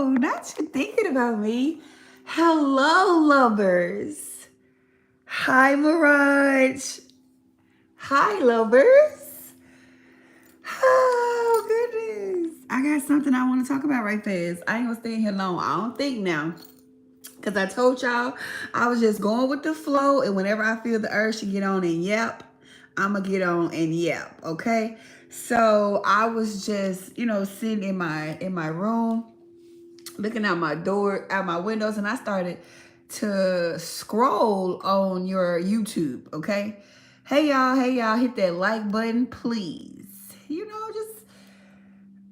not you thinking about me. Hello, lovers. Hi, Mirage. Hi, lovers. Oh, goodness. I got something I want to talk about right fast. I ain't gonna stay here long. I don't think now. Because I told y'all I was just going with the flow. And whenever I feel the urge to get on and yap, I'm going to get on and yap. Okay? So I was just, sitting in my room, looking out my door, out my windows, and I started to scroll on your YouTube, okay? Hey y'all, hit that like button, please.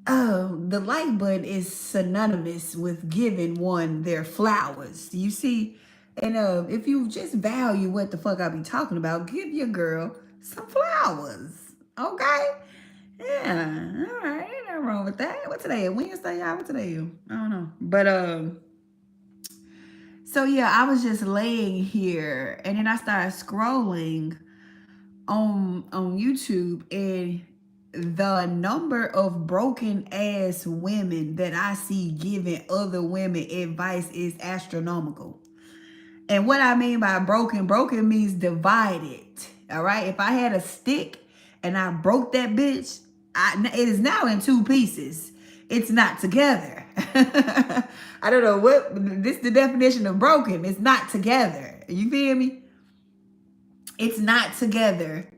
The like button is synonymous with giving one their flowers. You see? And if you just value what the fuck I be talking about, give your girl some flowers. Okay? Yeah, all right, ain't nothing wrong with that. What today? Wednesday, y'all? What today? I don't know. But so yeah, I was just laying here, and then I started scrolling on YouTube, and the number of broken ass women that I see giving other women advice is astronomical. And what I mean by broken means divided. All right, if I had a stick and I broke that bitch, it is now in two pieces. It's not together. I don't know what this is the definition of broken. It's not together. You feel me? It's not together.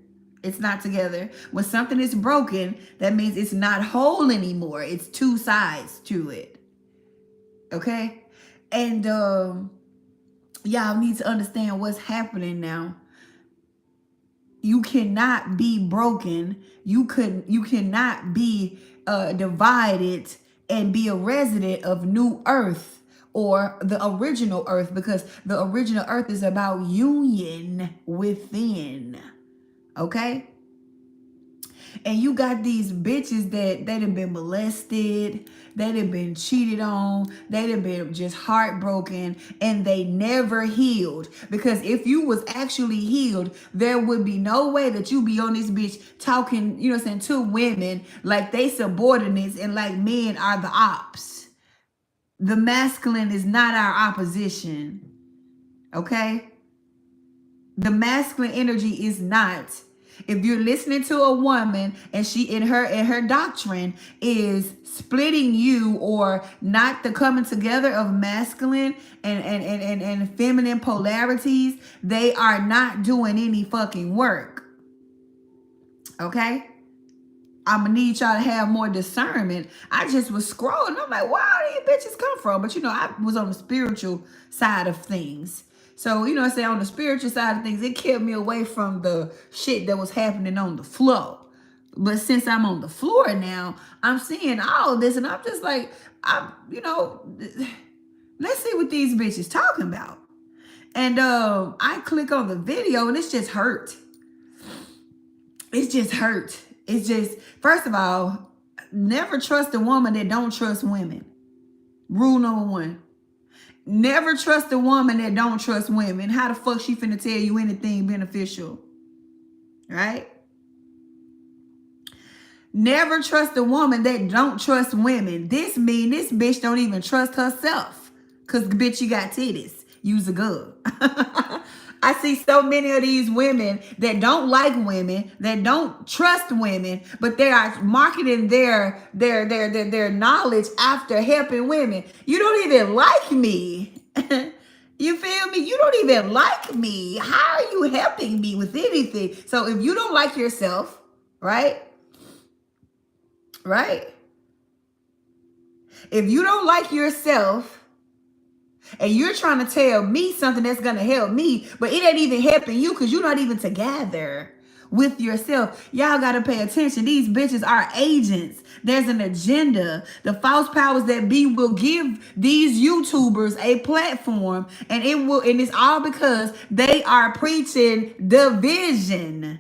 It's not together. When something is broken, that means it's not whole anymore. It's two sides to it. Okay? And y'all need to understand what's happening now. You cannot be broken. You cannot be divided and be a resident of New Earth or the original Earth, because the original Earth is about union within. Okay? And you got these bitches that they done been molested, they done been cheated on, they done been just heartbroken, and they never healed. Because if you was actually healed, there would be no way that you be on this bitch talking, to women like they subordinates and like men are the ops. The masculine is not our opposition. Okay? The masculine energy is not. If you're listening to a woman and she in her doctrine is splitting you or not the coming together of masculine and feminine polarities, they are not doing any fucking work. Okay? I'm gonna need y'all to have more discernment. I just was scrolling. I'm like, where do these bitches come from? But I was on the spiritual side of things. So, on the spiritual side of things, it kept me away from the shit that was happening on the floor. But since I'm on the floor now, I'm seeing all of this, and I'm just like, let's see what these bitches talking about. And I click on the video, and it's just hurt. It's just hurt. It's just, first of all, never trust a woman that don't trust women. Rule number one. Never trust a woman that don't trust women. How the fuck she finna tell you anything beneficial? Right? Never trust a woman that don't trust women. This mean this bitch don't even trust herself. Cause bitch, you got titties. Use a gun. I see so many of these women that don't like women, that don't trust women, but they are marketing their knowledge after helping women. You don't even like me. You feel me? You don't even like me. How are you helping me with anything? So if you don't like yourself, right? Right? If you don't like yourself, and you're trying to tell me something that's going to help me, but it ain't even helping you because you're not even together with yourself. Y'all got to pay attention. These bitches are agents. There's an agenda. The false powers that be will give these YouTubers a platform, and it's all because they are preaching division.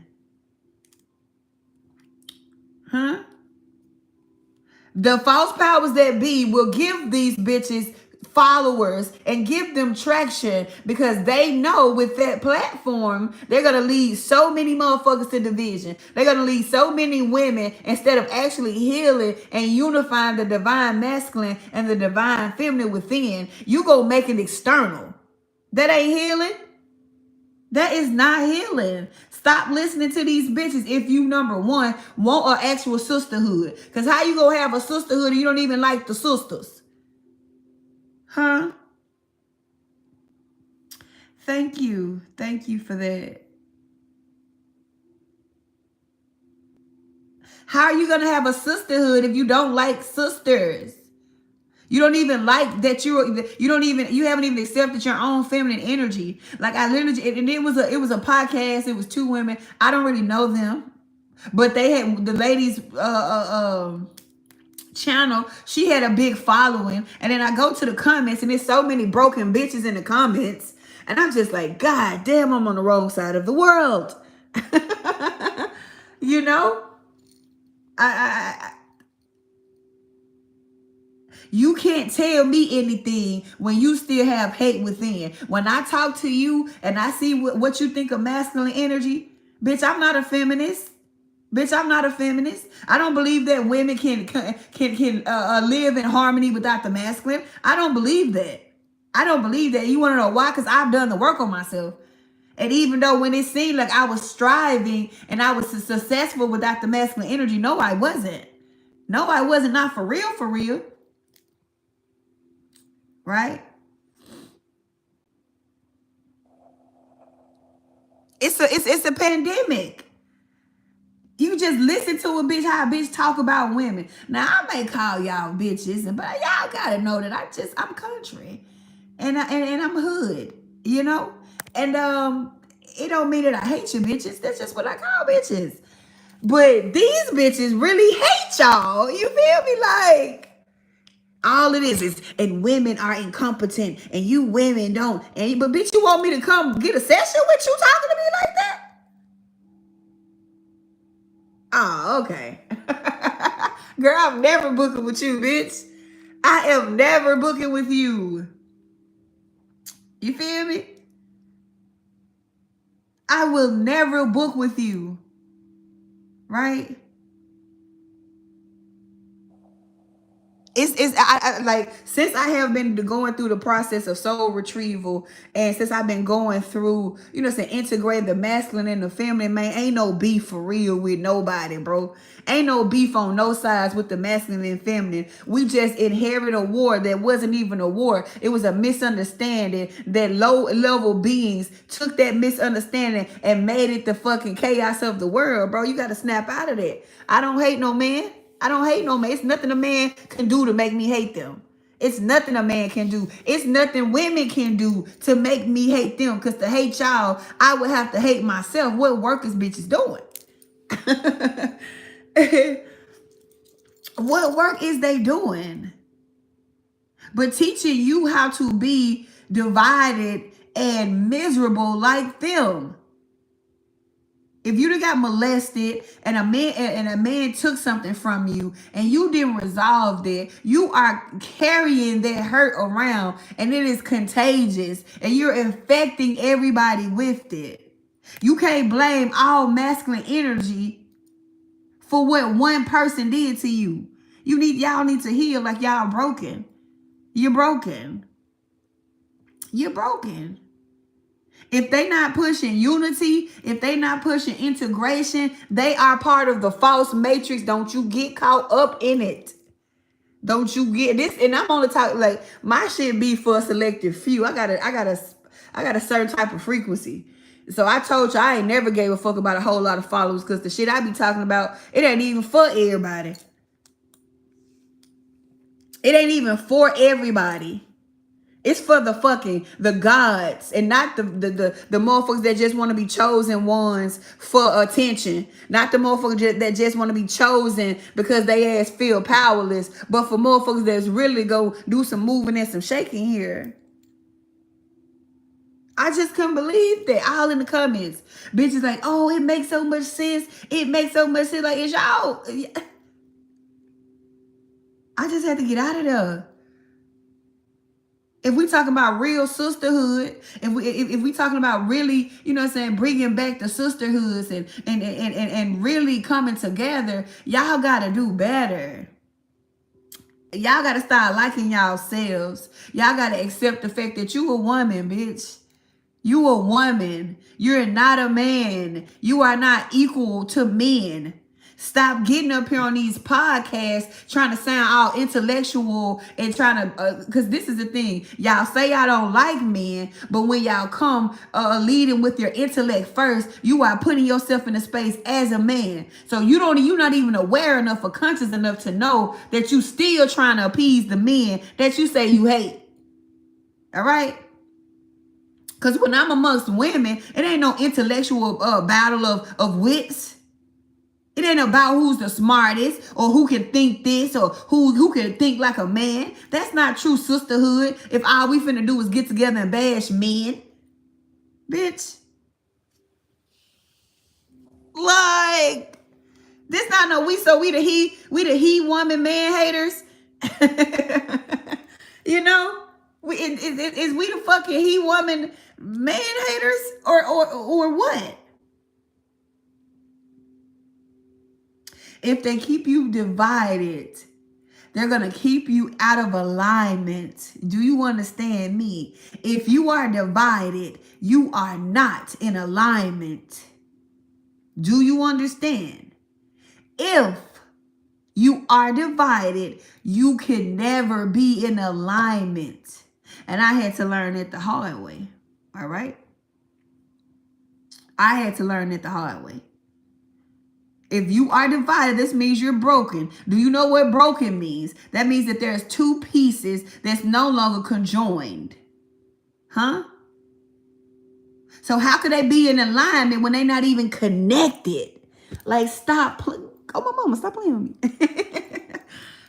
The false powers that be will give these bitches followers and give them traction, because they know with that platform, they're going to lead so many motherfuckers to division. They're going to lead so many women, instead of actually healing and unifying the divine masculine and the divine feminine within. You go make it external. That ain't healing. That is not healing. Stop listening to these bitches if you, number one, want an actual sisterhood. Because how you gonna have a sisterhood and you don't even like the sisters? Huh? Thank you. Thank you for that. How are you gonna have a sisterhood if you don't like sisters? You don't even like that you haven't even accepted your own feminine energy. Like I literally, and it was a podcast. It was two women. I don't really know them, but they had the ladies channel. She had a big following, and then I go to the comments, and there's so many broken bitches in the comments, and I'm just like, God damn, I'm on the wrong side of the world. You know, you can't tell me anything when you still have hate within. When I talk to you and I see what you think of masculine energy, bitch, I'm not a feminist. Bitch, I'm not a feminist. I don't believe that women can live in harmony without the masculine. I don't believe that. I don't believe that. You want to know why? Because I've done the work on myself. And even though when it seemed like I was striving and I was successful without the masculine energy, no, I wasn't. No, I wasn't. Not for real, for real. Right? It's a pandemic. You just listen to a bitch, how a bitch talk about women. Now I may call y'all bitches, but y'all gotta know that I'm country, and I'm hood, you know. And it don't mean that I hate you bitches. That's just what I call bitches. But these bitches really hate y'all. You feel me? Like, all it is, and women are incompetent, and you women don't. But bitch, you want me to come get a session with you talking to me like that? Oh, okay. Girl, I'm never booking with you, bitch. I am never booking with you. You feel me? I will never book with you. Right? Like, since I have been going through the process of soul retrieval, and since I've been going through, integrating the masculine and the feminine, man, ain't no beef for real with nobody, bro. Ain't no beef on no sides with the masculine and feminine. We just inherited a war that wasn't even a war. It was a misunderstanding that low level beings took that misunderstanding and made it the fucking chaos of the world, bro. You got to snap out of that. I don't hate no man. I don't hate no man. It's nothing a man can do to make me hate them. It's nothing a man can do. It's nothing women can do to make me hate them. Because to hate y'all, I would have to hate myself. What work is bitches doing? What work is they doing? But teaching you how to be divided and miserable like them. If you done got molested and a man took something from you and you didn't resolve that, you are carrying that hurt around, and it is contagious, and you're infecting everybody with it. You can't blame all masculine energy for what one person did to you. Y'all need to heal. Like, y'all broken. You're broken. You're broken. If they not pushing unity, if they not pushing integration, they are part of the false matrix. Don't you get caught up in it. Don't you get this? And I'm only talking, like, my shit be for a selective few. I got a certain type of frequency. So I told you I ain't never gave a fuck about a whole lot of followers, because the shit I be talking about, it ain't even for everybody. It ain't even for everybody. It's for the gods, and not the motherfuckers that just want to be chosen ones for attention. Not the motherfuckers that just want to be chosen because they ass feel powerless, but for motherfuckers that's really go do some moving and some shaking here. I just couldn't believe that. All in the comments. Bitches like, oh, it makes so much sense. It makes so much sense. Like, it's y'all. I just had to get out of there. If we talking about real sisterhood, if we talking about really, you know what I'm saying, bringing back the sisterhoods and really coming together, y'all got to do better. Y'all got to start liking yourselves. Y'all got to accept the fact that you a woman, bitch. You a woman. You're not a man. You are not equal to men. Stop getting up here on these podcasts trying to sound all intellectual and trying to, because this is the thing. Y'all say y'all don't like men, but when y'all come leading with your intellect first, you are putting yourself in a space as a man. So you're not even aware enough or conscious enough to know that you still trying to appease the men that you say you hate. All right? Because when I'm amongst women, it ain't no intellectual battle of wits. It ain't about who's the smartest or who can think this or who can think like a man. That's not true sisterhood if all we finna do is get together and bash men. Bitch. Like, this not no we the he woman man haters. You know? Is we the fucking he woman man haters or what? If they keep you divided, they're going to keep you out of alignment. Do you understand me? If you are divided, you are not in alignment. Do you understand? If you are divided, you can never be in alignment. And I had to learn it the hard way. All right? I had to learn it the hard way. If you are divided, this means you're broken. Do you know what broken means? That means that there's two pieces that's no longer conjoined. Huh? So how could they be in alignment when they're not even connected? Like, stop. Oh, my mama, stop playing with me.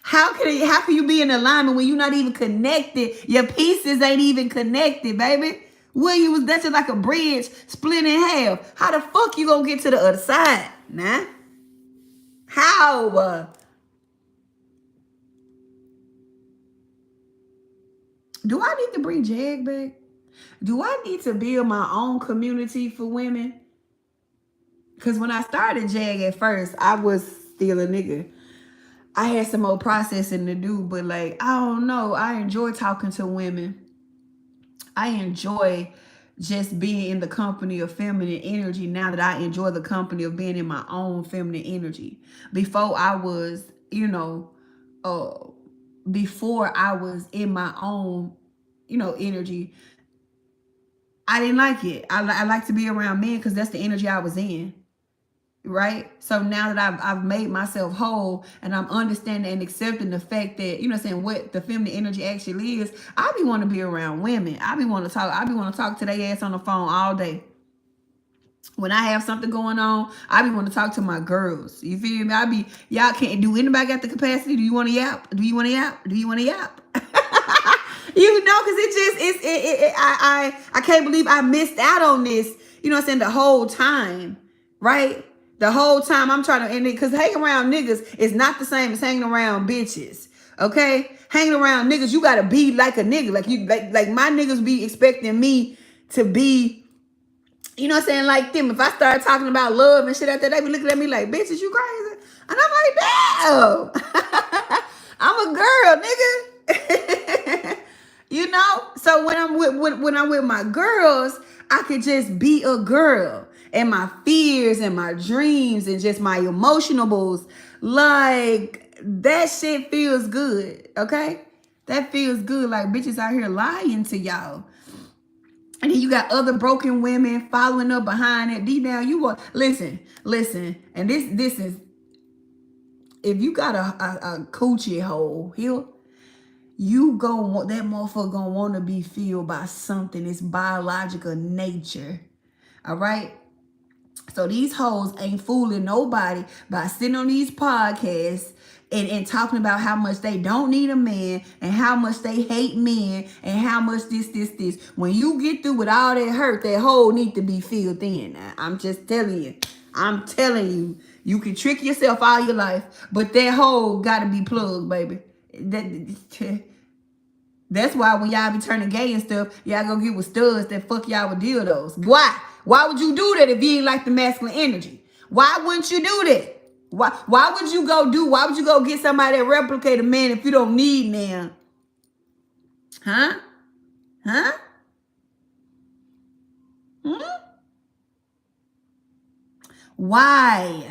How can you be in alignment when you're not even connected? Your pieces ain't even connected, baby. That's just like a bridge split in half. How the fuck you gonna get to the other side? Nah. How? Do I need to bring Jag back? Do I need to build my own community for women? Because when I started Jag at first, I was still a nigga. I had some more processing to do, but like, I don't know. I enjoy talking to women. I enjoy just being in the company of feminine energy now that I enjoy the company of being in my own feminine energy. Before I was, before I was in my own, energy, I didn't like it. I like to be around men because that's the energy I was in. Right? So now that I've made myself whole and I'm understanding and accepting the fact that, what the feminine energy actually is, I be want to be around women. I be want to talk to their ass on the phone all day. When I have something going on, I be want to talk to my girls. You feel me? Y'all can't, do anybody got the capacity? Do you want to yap? Do you want to yap? Do you want to yap? Because I can't believe I missed out on this, the whole time, right? The whole time I'm trying to end it, because hanging around niggas is not the same as hanging around bitches. Okay? Hanging around niggas, you gotta be like a nigga. Like my niggas be expecting me to be, like them. If I start talking about love and shit out there, they be looking at me like, bitch, is you crazy? And I'm like, damn. I'm a girl, nigga. So when I'm with my girls, I could just be a girl. And my fears and my dreams and just my emotionables, like, that shit feels good, okay? That feels good. Like, bitches out here lying to y'all. And then you got other broken women following up behind it. Deep down, you want, listen. And this is, if you got a coochie hole here, that motherfucker gonna want to be filled by something. It's biological nature, all right? So these hoes ain't fooling nobody by sitting on these podcasts and talking about how much they don't need a man and how much they hate men and how much this. When you get through with all that hurt, that hole need to be filled in. I'm just telling you. I'm telling you. You can trick yourself all your life, but that hole got to be plugged, baby. That's why when y'all be turning gay and stuff, y'all go get with studs that fuck y'all with dildos. Why? Why would you do that if you ain't like the masculine energy? Why wouldn't you do that? Why would you go do? Why would you go get somebody that replicate a man if you don't need them? Huh? Huh? Hmm? Why?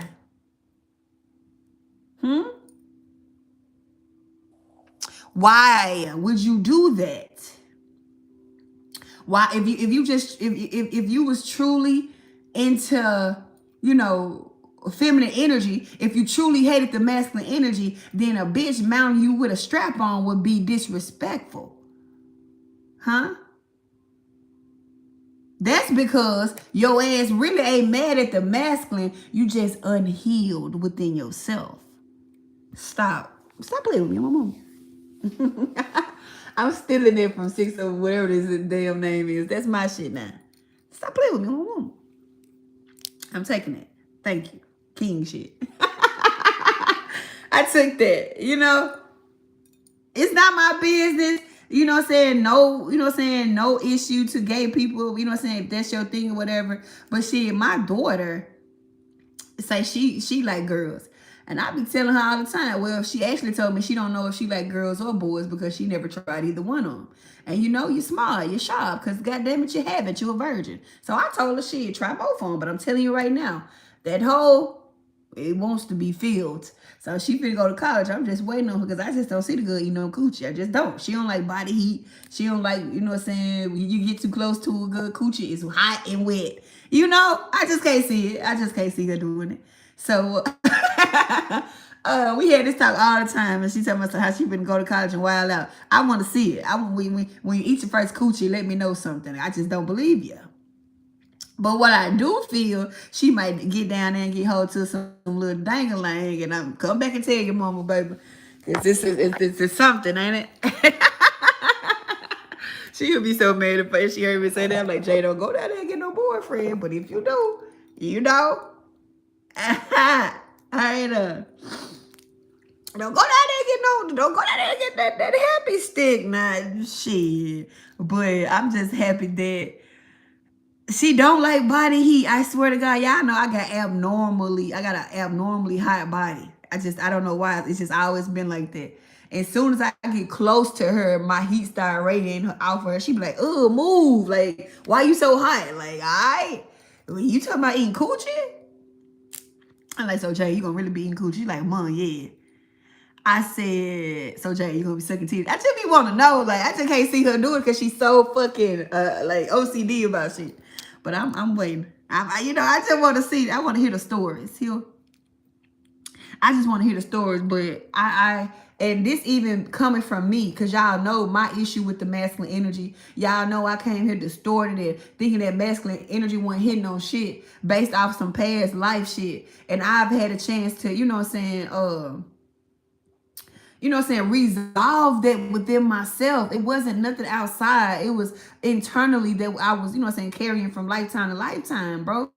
Hmm? Why would you do that? Why if you just if you was truly into, you know, feminine energy, if you truly hated the masculine energy, then a bitch mounting you with a strap on would be disrespectful. Huh? That's because your ass really ain't mad at the masculine. You just unhealed within yourself. Stop. Stop playing with me, mama. I'm stealing it from six or whatever this damn name is. That's my shit now. Stop playing with me, mama. I'm taking it. Thank you. King shit. I took that. You know, it's not my business. You know what I'm saying? No, you know what I'm saying? No issue to gay people. You know what I'm saying? If that's your thing or whatever. But shit, my daughter say she like girls. And I be telling her all the time, well, she actually told me she don't know if she like girls or boys because she never tried either one of them. And you know, you're smart, you're sharp, because goddamn it, you haven't, you're a virgin. So I told her, shit, try both of them. But I'm telling you right now, that hole, it wants to be filled. So she finna go to college. I'm just waiting on her because I just don't see the girl eating no coochie. I just don't. She don't like body heat. She don't like, you know what I'm saying, when you get too close to a good coochie, it's hot and wet. You know, I just can't see it. I just can't see her doing it. So we had this talk all the time, and she told us how she been go to college and wild out. I want to see it. I want when you eat your first coochie, let me know something. I just don't believe you. But what I do feel, she might get down there and get hold to some little dangling, and I'm come back and tell your mama, baby, because this is something, ain't it? She would be so mad if she heard me say that. I'm like, Jay, don't go down there and get no boyfriend. But if you do, you know. I ain't don't go down there and get no, don't go down there and get that happy stick, nah, shit. But I'm just happy that she don't like body heat. I swear to God, y'all know I got an abnormally hot body. I don't know why. It's just always been like that. As soon as I get close to her, my heat start radiating off her. She be like, "Oh, move! Like, why you so hot? Like, you talking about eating coochie?" I'm like, "So Jay, you gonna really be eating coochie?" She's like, "Mom, yeah." I said, "So Jay, you gonna be sucking teeth?" I just be want to know. Like, I just can't see her do it because she's so fucking like OCD about shit. But I'm waiting. You know, I just want to see. I want to hear the stories. I just want to hear the stories. But and this even coming from me, because y'all know my issue with the masculine energy. Y'all know I came here distorted and thinking that masculine energy wasn't hitting on shit based off some past life shit. And I've had a chance to, you know what I'm saying, resolve that within myself. It wasn't nothing outside. It was internally that I was, carrying from lifetime to lifetime, bro.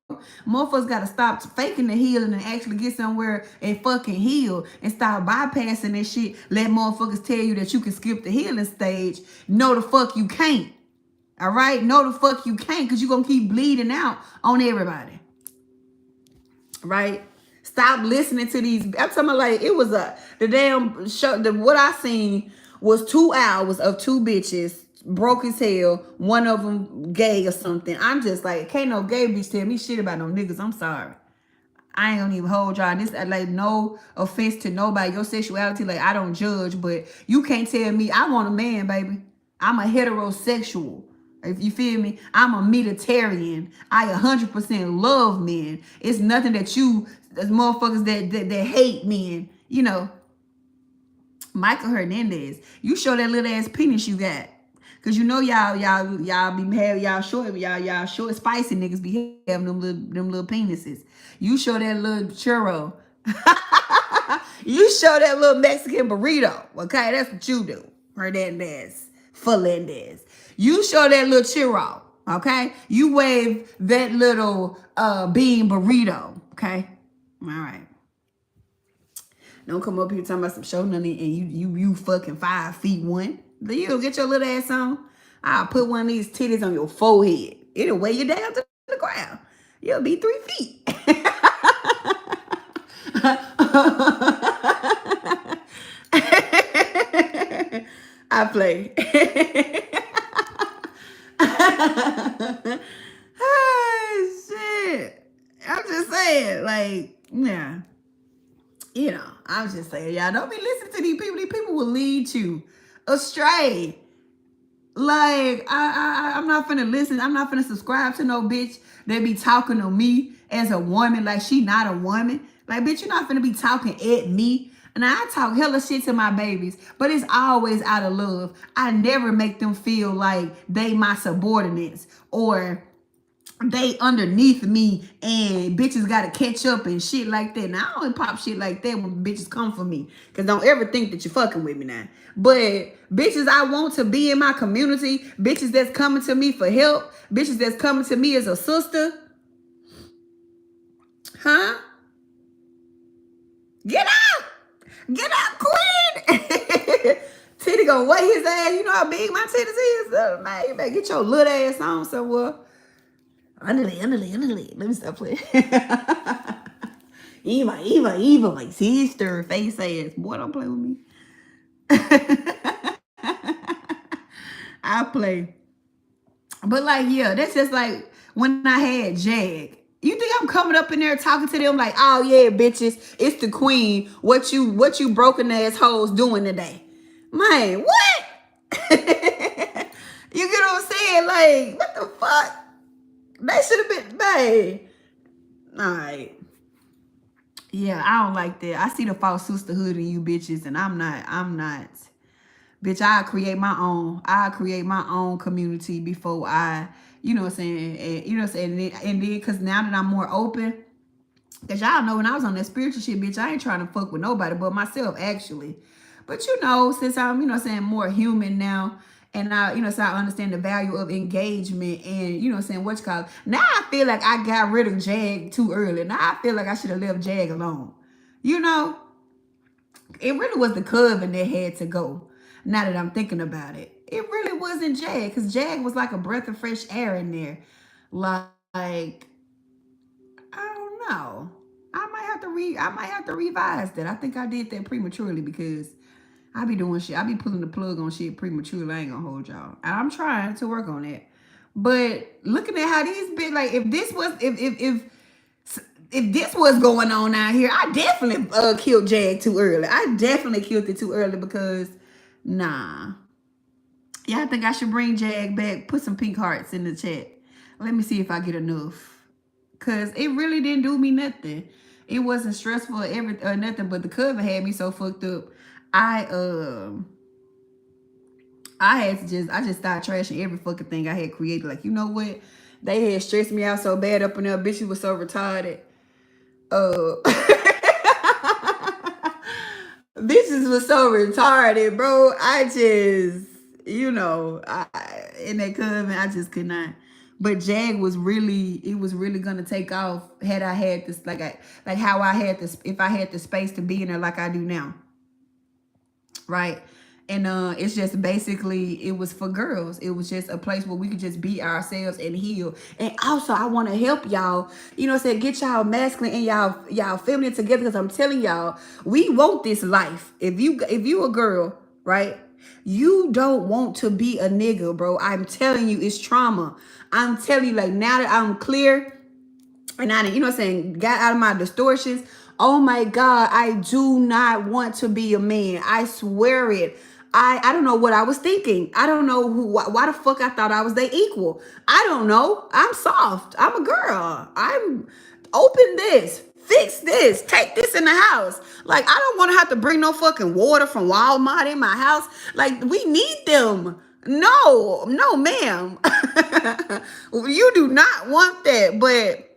Motherfuckers got to stop faking the healing and actually get somewhere and fucking heal and stop bypassing that shit. Let motherfuckers tell you that you can skip the healing stage. No, the fuck you can't. All right? No, the fuck you can't, because you're going to keep bleeding out on everybody. Right? Stop listening to these. I'm talking about, like, it was the damn show. What I seen was 2 hours of two bitches broke as hell. One of them gay or something. I'm just like, can't no gay bitch tell me shit about no niggas. I'm sorry. I ain't gonna even hold y'all. This like no offense to nobody. Your sexuality, like, I don't judge, but you can't tell me I want a man, baby. I'm a heterosexual. If you feel me, I'm a meatitarian. I 100% love men. It's nothing that you, there's motherfuckers that hate men. You know, Michael Hernandez, you show that little ass penis you got. Cause you know y'all be having y'all short spicy niggas be having them little penises. You show that little churro. You show that little Mexican burrito. Okay, that's what you do. Hernandez, Felendez. You show that little churro. Okay, you wave that little bean burrito. Okay, all right. Don't come up here talking about some show nothing and you fucking 5'1". Do you get your little ass on? I'll put one of these titties on your forehead. It'll weigh you down to the ground. You'll be 3 feet. I play. Oh, shit. I'm just saying, like, yeah. I'm just saying, y'all don't be listening to these people. These people will lead you astray. Like, I'm not finna listen. I'm not finna subscribe to no bitch that be talking to me as a woman like she not a woman. Like, bitch, you're not finna be talking at me. And I talk hella shit to my babies, but it's always out of love. I never make them feel like they my subordinates or they underneath me and bitches gotta catch up and shit like that. Now, I only pop shit like that when bitches come for me. Because don't ever think that you're fucking with me now. But bitches I want to be in my community, bitches that's coming to me for help, bitches that's coming to me as a sister. Huh? Get out! Get out, queen! Titty gonna weigh his ass. You know how big my titties is? Man, you better get your little ass on somewhere. Underly. Let me stop playing. Eva, my sister, face ass. Boy, don't play with me. I play. But like, yeah, that's just like when I had Jag. You think I'm coming up in there talking to them like, oh yeah, bitches, it's the queen. What you broken ass hoes doing today? Man, what? You get what I'm saying? Like, what the fuck? They should have been, babe. All right. Yeah, I don't like that. I see the false sisterhood in you bitches, and I'm not. Bitch, I'll create my own. I'll create my own community before I, you know what I'm saying? And, you know what I'm saying? And then, because now that I'm more open, because y'all know when I was on that spiritual shit, bitch, I ain't trying to fuck with nobody but myself, actually. But, since I'm, more human now, and so I understand the value of engagement and, what you call it. Now I feel like I got rid of Jag too early. Now I feel like I should have left Jag alone. It really was the coven that had to go. Now that I'm thinking about it. It really wasn't Jag, because Jag was like a breath of fresh air in there. Like, I don't know. I might have to revise that. I think I did that prematurely because I be doing shit. I be pulling the plug on shit prematurely. I ain't gonna hold y'all. I'm trying to work on that. But looking at how these bitch, like, if this was going on out here, I definitely killed Jag too early. I definitely killed it too early because, nah. Yeah, I think I should bring Jag back. Put some pink hearts in the chat. Let me see if I get enough. Because it really didn't do me nothing. It wasn't stressful or nothing, but the cover had me so fucked up. I just started trashing every fucking thing I had created. Like, you know what? They had stressed me out so bad up in there. Bitches was so retarded. Bitches was so retarded, bro. I just, in that coven, I just could not. But Jag was really gonna take off had I had this, like how I had this, if I had the space to be in there like I do now. Right? And it's just basically, it was for girls. It was just a place where we could just be ourselves and heal. And also, I want to help y'all, get y'all masculine and y'all feminine together. Because I'm telling y'all, we want this life. If you a girl, right? You don't want to be a nigga, bro. I'm telling you, it's trauma. I'm telling you, like, now that I'm clear and I, got out of my distortions. Oh my God, I do not want to be a man. I swear it. I don't know what I was thinking. I don't know why the fuck I thought I was their equal. I don't know. I'm soft. I'm a girl. I'm open this. Fix this. Take this in the house. Like, I don't want to have to bring no fucking water from Walmart in my house. Like, we need them. No, ma'am. You do not want that. But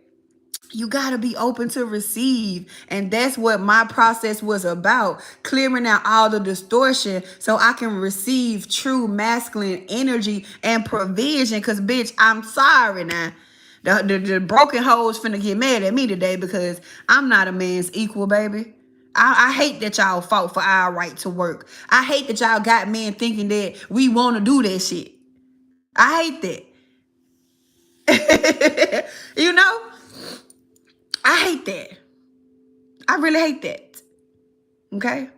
you got to be open to receive. And that's what my process was about. Clearing out all the distortion so I can receive true masculine energy and provision. Because, bitch, I'm sorry now. The broken hoes finna get mad at me today because I'm not a man's equal, baby. I hate that y'all fought for our right to work. I hate that y'all got men thinking that we want to do that shit. I hate that. You know? I hate that. I really hate that. Okay?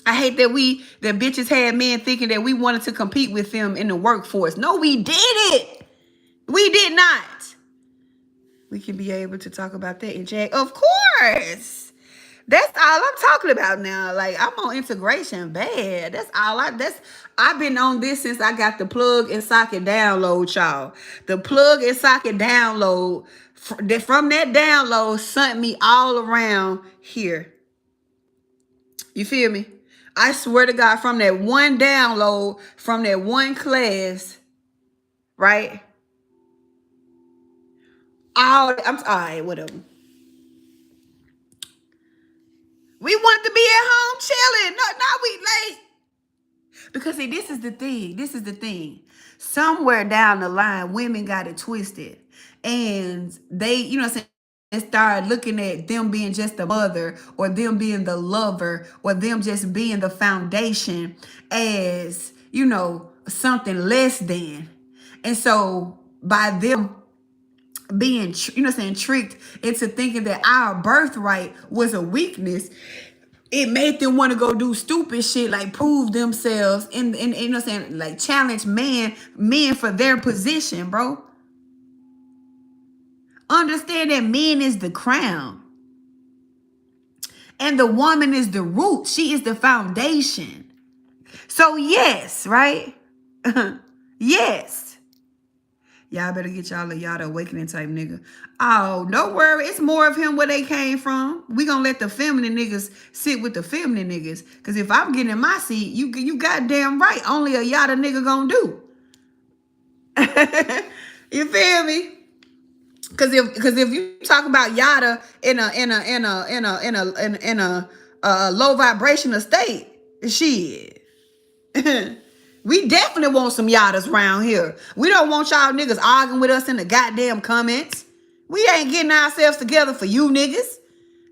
I hate that bitches had men thinking that we wanted to compete with them in the workforce. No, we didn't. We did not. We can be able to talk about that in Jack. Of course. That's all I'm talking about now. Like, I'm on integration bad. I've been on this since I got the plug and socket download, y'all. The plug and socket download, from that download sent me all around here. You feel me? I swear to God, from that one download, from that one class, right? All right, whatever. We wanted to be at home chilling. No, now we late. Because see, this is the thing. This is the thing. Somewhere down the line, women got it twisted. And they, you know what I'm saying, they started looking at them being just the mother, or them being the lover, or them just being the foundation as, you know, something less than. And so by them being, you know what I'm saying, tricked into thinking that our birthright was a weakness, it made them want to go do stupid shit like prove themselves in you know what I'm saying, like challenge men for their position, bro. Understand that men is the crown and the woman is the root. She is the foundation. So yes, right? Yes. Y'all better get y'all the awakening type nigga. Oh, don't worry. It's more of him where they came from. We gonna let the feminine niggas sit with the feminine niggas. Cause if I'm getting in my seat, you goddamn right. Only a yada nigga gonna do. You feel me? Cause if you talk about yada in a low vibrational state, shit. We definitely want some yadas around here. We don't want y'all niggas arguing with us in the goddamn comments. We ain't getting ourselves together for you niggas.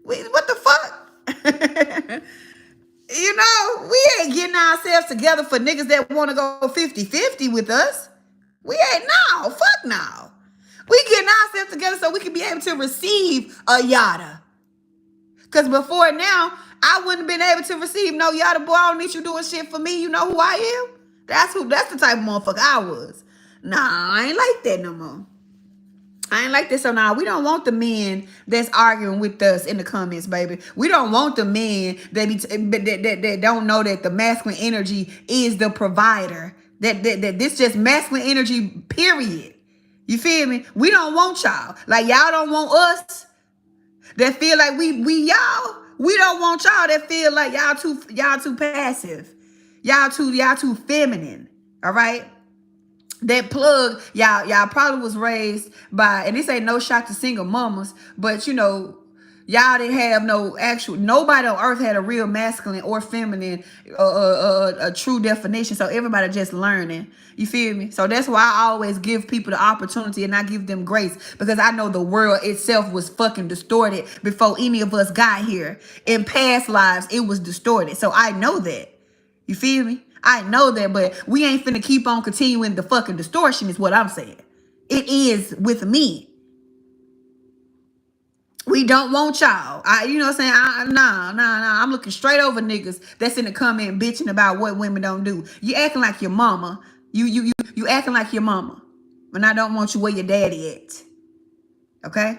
What the fuck? You know, we ain't getting ourselves together for niggas that want to go 50-50 with us. We ain't, no, fuck no. We getting ourselves together so we can be able to receive a yada. Because before now, I wouldn't have been able to receive no yada. Boy, I don't need you doing shit for me. You know who I am? That's the type of motherfucker I was. Nah, I ain't like that no more. I ain't like this. So now we don't want the men that's arguing with us in the comments, baby. We don't want the men that don't know that the masculine energy is the provider. That this just masculine energy, period. You feel me? We don't want y'all. Like y'all don't want us that feel like we y'all. We don't want y'all that feel like y'all too passive. Y'all too feminine. All right? That plug, y'all probably was raised by, and this ain't no shot to single mamas, but you know, y'all didn't have nobody on earth had a real masculine or feminine, a true definition. So everybody just learning. You feel me? So that's why I always give people the opportunity and I give them grace, because I know the world itself was fucking distorted before any of us got here. In past lives, it was distorted. So I know that. You feel me? I know that, but we ain't finna keep on continuing the fucking distortion is what I'm saying. It is with me. We don't want y'all. You know what I'm saying? Nah. I'm looking straight over niggas that's in the comment bitching about what women don't do. You acting like your mama. You acting like your mama. When I don't want you where your daddy at. Okay?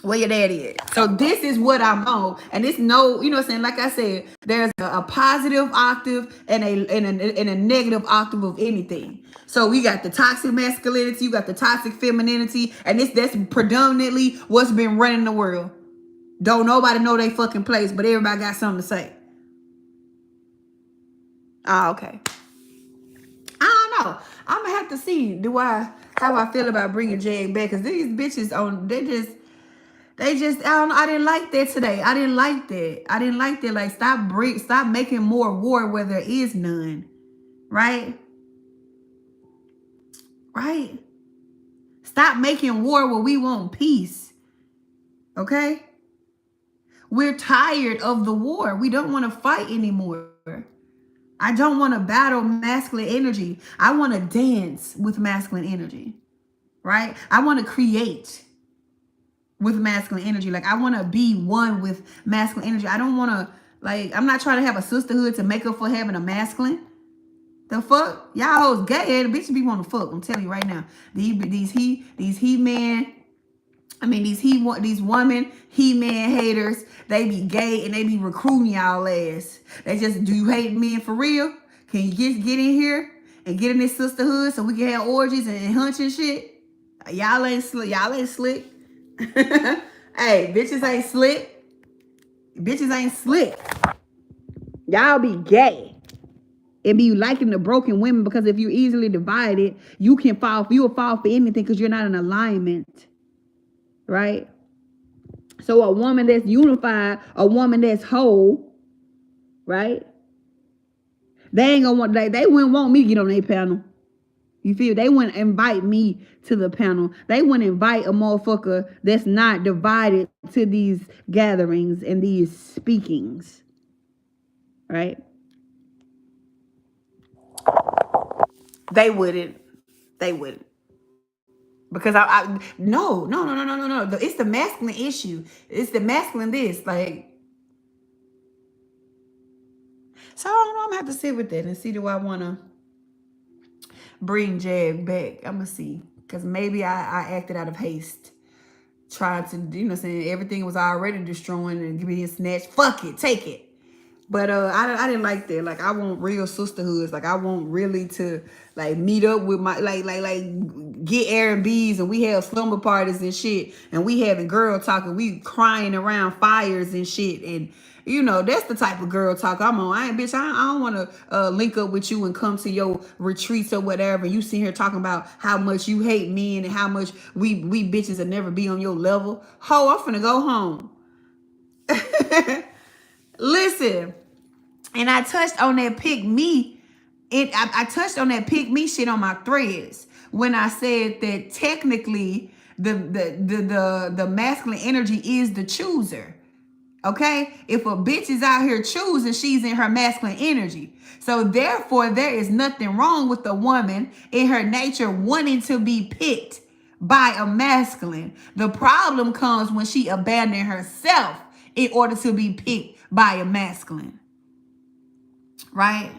Where your daddy at. So this is what I'm on. And it's no, you know what I'm saying? Like I said, there's a positive octave and a negative octave of anything. So we got the toxic masculinity, you got the toxic femininity, and that's predominantly what's been running the world. Don't nobody know they fucking place, but everybody got something to say. Oh, okay. I don't know. I'm gonna have to see how I feel about bringing Jag back, because these bitches they just, I don't know. I didn't like that today. I didn't like that. Like, stop making more war where there is none. Right? Right? Stop making war where we want peace. Okay? We're tired of the war. We don't want to fight anymore. I don't want to battle masculine energy. I want to dance with masculine energy, right? I want to create with masculine energy. Like, I want to be one with masculine energy. I don't want to, like, I'm not trying to have a sisterhood to make up for having a masculine. The fuck? Y'all hoes gay. The bitches be wanting to fuck. I'm telling you right now. These he men, I mean, these women, he-man haters, they be gay and they be recruiting y'all ass. They just, do you hate men for real? Can you get in here and get in this sisterhood so we can have orgies and hunch and shit? Y'all ain't slick. Y'all ain't slick. Hey, bitches ain't slick. Bitches ain't slick. Y'all be gay. And be liking the broken women, because if you're easily divided, you'll fall for anything because you're not in alignment. Right? So a woman that's unified, a woman that's whole, right? They ain't gonna want, they wouldn't want me to get on their panel. You feel? They wouldn't invite me to the panel. They wouldn't invite a motherfucker that's not divided to these gatherings and these speakings. Right? They wouldn't. They wouldn't. Because no. It's the masculine issue. It's the masculine this. Like, so I don't know. I'm gonna have to sit with that and see, do I wanna bring Jag back? I'm gonna see. Because maybe I acted out of haste. Trying to, saying everything was already destroying and being snatched. Fuck it, take it. But I didn't like that. Like, I want real sisterhoods. Like, I want really to, like, meet up with my, like get Airbnbs and we have slumber parties and shit, and we having girl talk and we crying around fires and shit. And that's the type of girl talk I'm on. I don't want to link up with you and come to your retreats or whatever. You sit here talking about how much you hate men and how much we bitches will never be on your level. Ho, I'm finna go home. Listen, and I touched on that pick me. I touched on that pick me shit on my threads when I said that technically the masculine energy is the chooser. Okay? If a bitch is out here choosing, she's in her masculine energy. So therefore, there is nothing wrong with the woman in her nature wanting to be picked by a masculine. The problem comes when she abandons herself in order to be picked by a masculine. Right?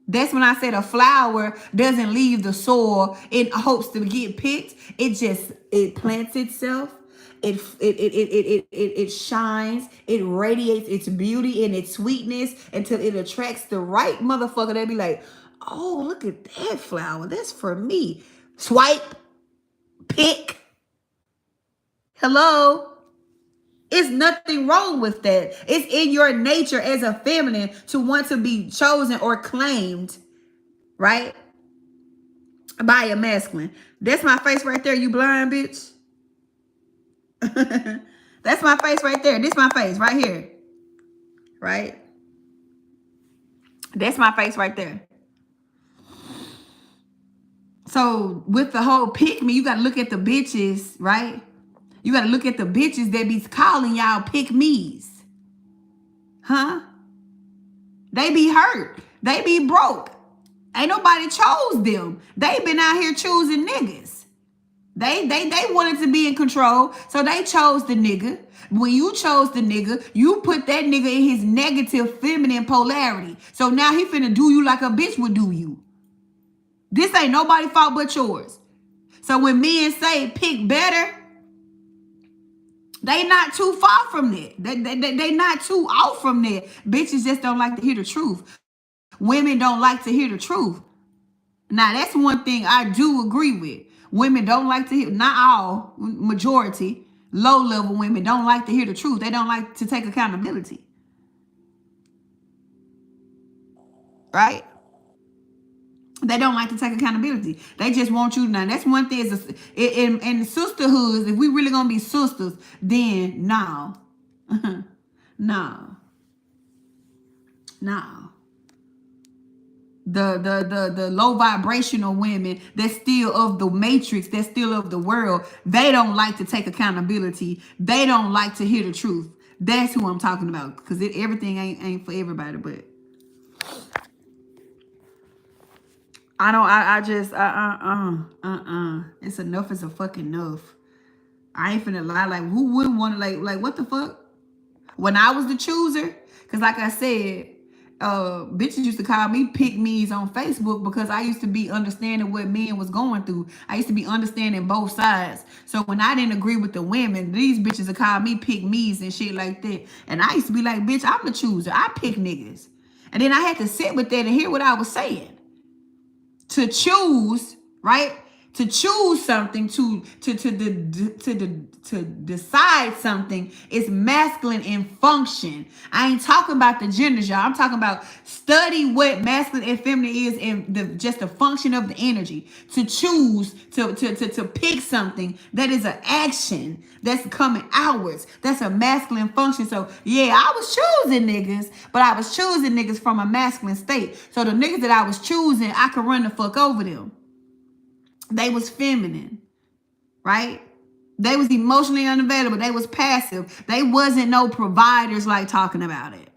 That's when I said a flower doesn't leave the soil in hopes to get picked. It plants itself. It shines. It radiates its beauty and its sweetness until it attracts the right motherfucker. They'll be like, oh, look at that flower. That's for me. Swipe. Pick. Hello. It's nothing wrong with that. It's in your nature as a feminine to want to be chosen or claimed, right, by a masculine. That's my face right there, you blind bitch. That's my face right there. This my face right here, right? That's my face right there. So with the whole pick me, you got to look at the bitches, right? You got to look at the bitches that be calling y'all pick me's. Huh? They be hurt. They be broke. Ain't nobody chose them. They been out here choosing niggas. They wanted to be in control, so they chose the nigga. When you chose the nigga, you put that nigga in his negative feminine polarity. So now he finna do you like a bitch would do you. This ain't nobody's fault but yours. So when men say pick better, they not too far from that. They not too out from that. Bitches just don't like to hear the truth. Women don't like to hear the truth. Now, that's one thing I do agree with. Women don't like to hear, not all, majority, low-level women don't like to hear the truth. They don't like to take accountability. Right? They don't like to take accountability. They just want you to know. That's one thing. In sisterhoods, if we really gonna be sisters, then no. No. No. the low vibrational women that's still of the matrix, that's still of the world, they don't like to take accountability. They don't like to hear the truth. That's who I'm talking about. Because everything ain't for everybody, but I don't. I just It's enough is a fucking enough. I ain't finna lie. Like, who wouldn't want to, like what the fuck? When I was the chooser, because like I said, bitches used to call me pick me's on Facebook because I used to be understanding what men was going through. I used to be understanding both sides. So when I didn't agree with the women, these bitches would call me pick me's and shit like that. And I used to be like, bitch, I'm the chooser. I pick niggas. And then I had to sit with that and hear what I was saying. To choose, right? To choose something, to decide something is masculine in function. I ain't talking about the genders, y'all. I'm talking about study what masculine and feminine is in just the function of the energy. To choose, to pick something that is an action that's coming outwards. That's a masculine function. So yeah, I was choosing niggas, but I was choosing niggas from a masculine state. So the niggas that I was choosing, I could run the fuck over them. They was feminine, right? They was emotionally unavailable. They was passive. They wasn't no providers like talking about it.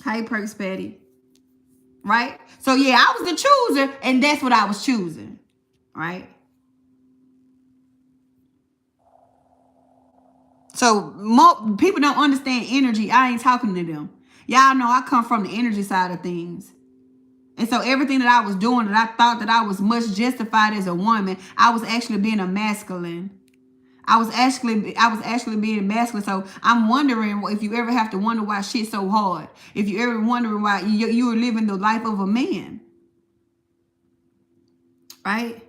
Hey, Perks Patty. Right? So yeah, I was the chooser, and that's what I was choosing. Right? So people don't understand energy. I ain't talking to them. Y'all know I come from the energy side of things. And so everything that I was doing that I thought that I was much justified as a woman, I was actually being a masculine. I was actually being masculine. So I'm wondering if you ever have to wonder why shit's so hard. If you ever wondering why you are living the life of a man. Right?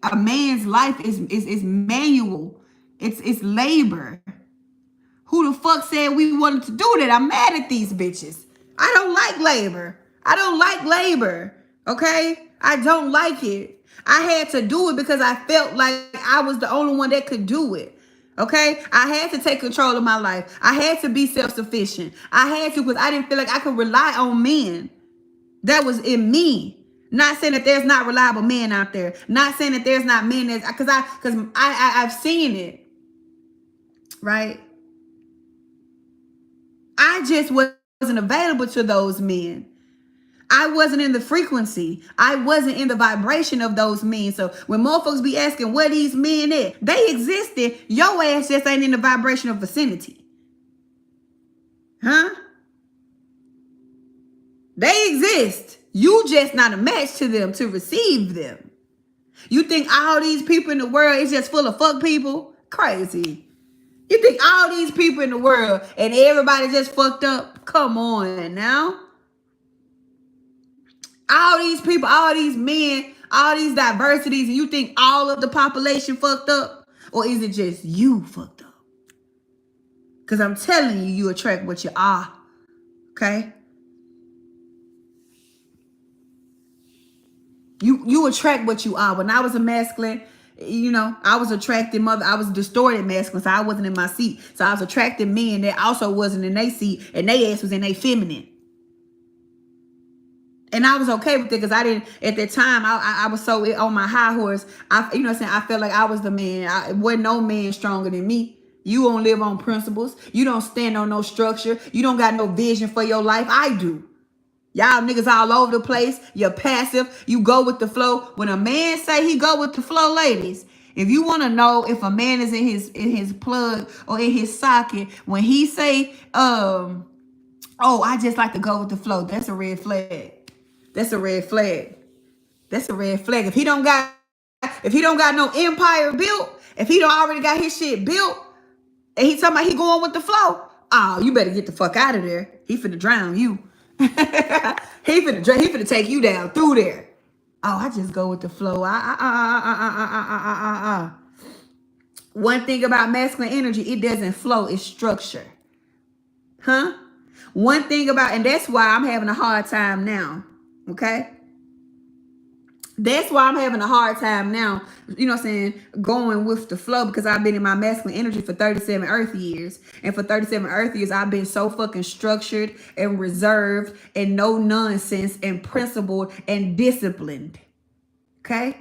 A man's life is manual. It's labor. Who the fuck said we wanted to do that? I'm mad at these bitches. I don't like labor. I don't like labor. Okay? I don't like it. I had to do it because I felt like I was the only one that could do it. Okay? I had to take control of my life. I had to be self-sufficient. I had to because I didn't feel like I could rely on men. That was in me. Not saying that there's not reliable men out there. Not saying that there's not men that because I've seen it. Right? I just wasn't available to those men. I wasn't in the frequency. I wasn't in the vibration of those men. So when motherfuckers be asking where these men at, they existed. Your ass just ain't in the vibrational vicinity. Huh? They exist. You just not a match to them to receive them. You think all these people in the world is just full of fuck people? Crazy. You think all these people in the world and everybody just fucked up? Come on now. All these people, all these men, all these diversities, and you think all of the population fucked up? Or is it just you fucked up? Because I'm telling you, you attract what you are. Okay? You attract what you are. When I was a masculine, I was attracting I was distorted masculine, so I wasn't in my seat. So I was attracting men that also wasn't in their seat, and their ass was in their feminine. And I was okay with it because I didn't, at that time, I was so on my high horse. I felt like I was the man. Wasn't no man stronger than me. You don't live on principles. You don't stand on no structure. You don't got no vision for your life. I do. Y'all niggas all over the place. You're passive. You go with the flow. When a man say he go with the flow, ladies, if you want to know if a man is in his plug or in his socket, when he say, oh, I just like to go with the flow, that's a red flag. That's a red flag. That's a red flag. If he don't got no empire built, if he don't already got his shit built, and he talking about he going with the flow, oh, you better get the fuck out of there. He finna drown you. he finna take you down through there. Oh, I just go with the flow. One thing about masculine energy, it doesn't flow, it's structure. Huh? One thing about, and that's why I'm having a hard time now. Okay? That's why I'm having a hard time now, you know what I'm saying, going with the flow, because I've been in my masculine energy for 37 earth years. And for 37 earth years, I've been so fucking structured and reserved and no nonsense and principled and disciplined. Okay?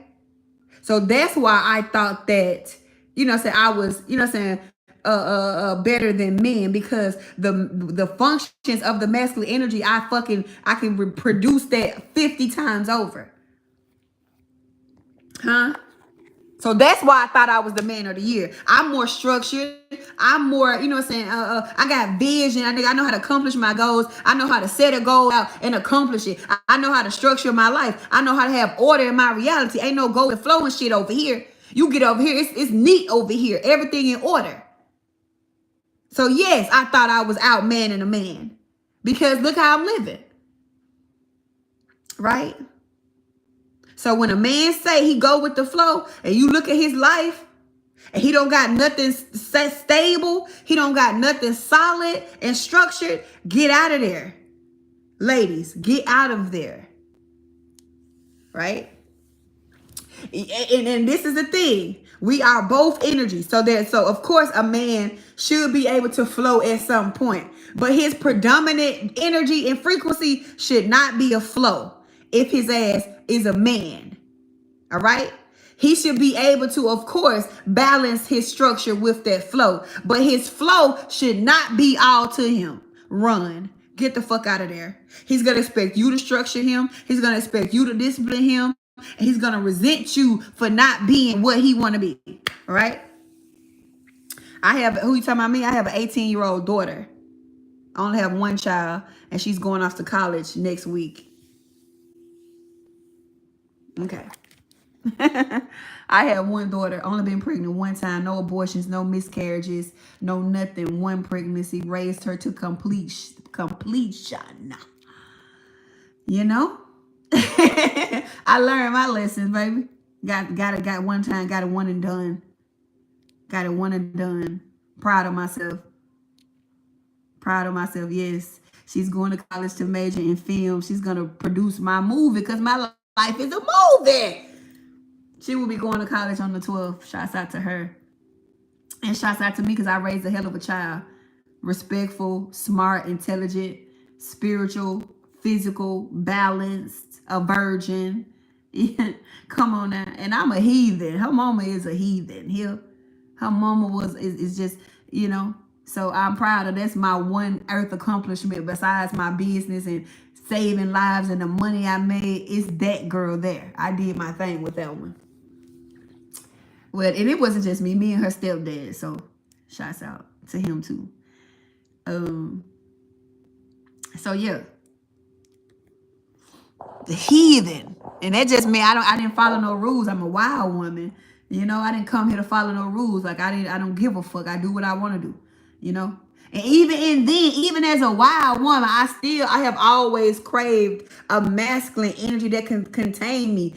So that's why I thought that, you know what I'm saying, I was, you know what I'm saying, better than men, because the functions of the masculine energy, I can reproduce that 50 times over. Huh? So that's why I thought I was the man of the year. I'm more structured. I'm more, you know what I'm saying? I got vision. I know how to accomplish my goals. I know how to set a goal out and accomplish it. I know how to structure my life. I know how to have order in my reality. Ain't no go and flow and shit over here. You get over here, it's neat over here. Everything in order. So yes, I thought I was out manning a man, because look how I'm living. Right? So when a man say he go with the flow, and you look at his life, and he don't got nothing stable, he don't got nothing solid and structured, get out of there. Ladies, get out of there. Right? And this is the thing. We are both energy. So of course a man should be able to flow at some point. But his predominant energy and frequency should not be a flow if his ass is a man. All right? He should be able to, of course, balance his structure with that flow. But his flow should not be all to him. Run. Get the fuck out of there. He's going to expect you to structure him. He's going to expect you to discipline him. And he's going to resent you for not being what he want to be. All right? Who you talking about me? I have an 18-year-old daughter. I only have one child, and she's going off to college next week. Okay. I have one daughter, only been pregnant one time, no abortions, no miscarriages, no nothing. One pregnancy, raised her to completion. You know? I learned my lessons, baby. Got one time, got it one and done. Got it one and done. Proud of myself. Yes. She's going to college to major in film. She's going to produce my movie, because my life is a movie. She will be going to college on the 12th. Shouts out to her. And shouts out to me, because I raised a hell of a child. Respectful, smart, intelligent, spiritual, physical, balanced, a virgin. Come on now. And I'm a heathen. Her mama is a heathen. Her mama is just, you know. So I'm proud of that's my one earth accomplishment besides my business and saving lives and the money I made. It's that girl there. I did my thing with that one. Well, and it wasn't just me and her stepdad. So shouts out to him too. So yeah. The heathen. And that just meant I didn't follow no rules. I'm a wild woman. You know, I didn't come here to follow no rules. Like I don't give a fuck. I do what I want to do. You know? And even as a wild woman, I have always craved a masculine energy that can contain me.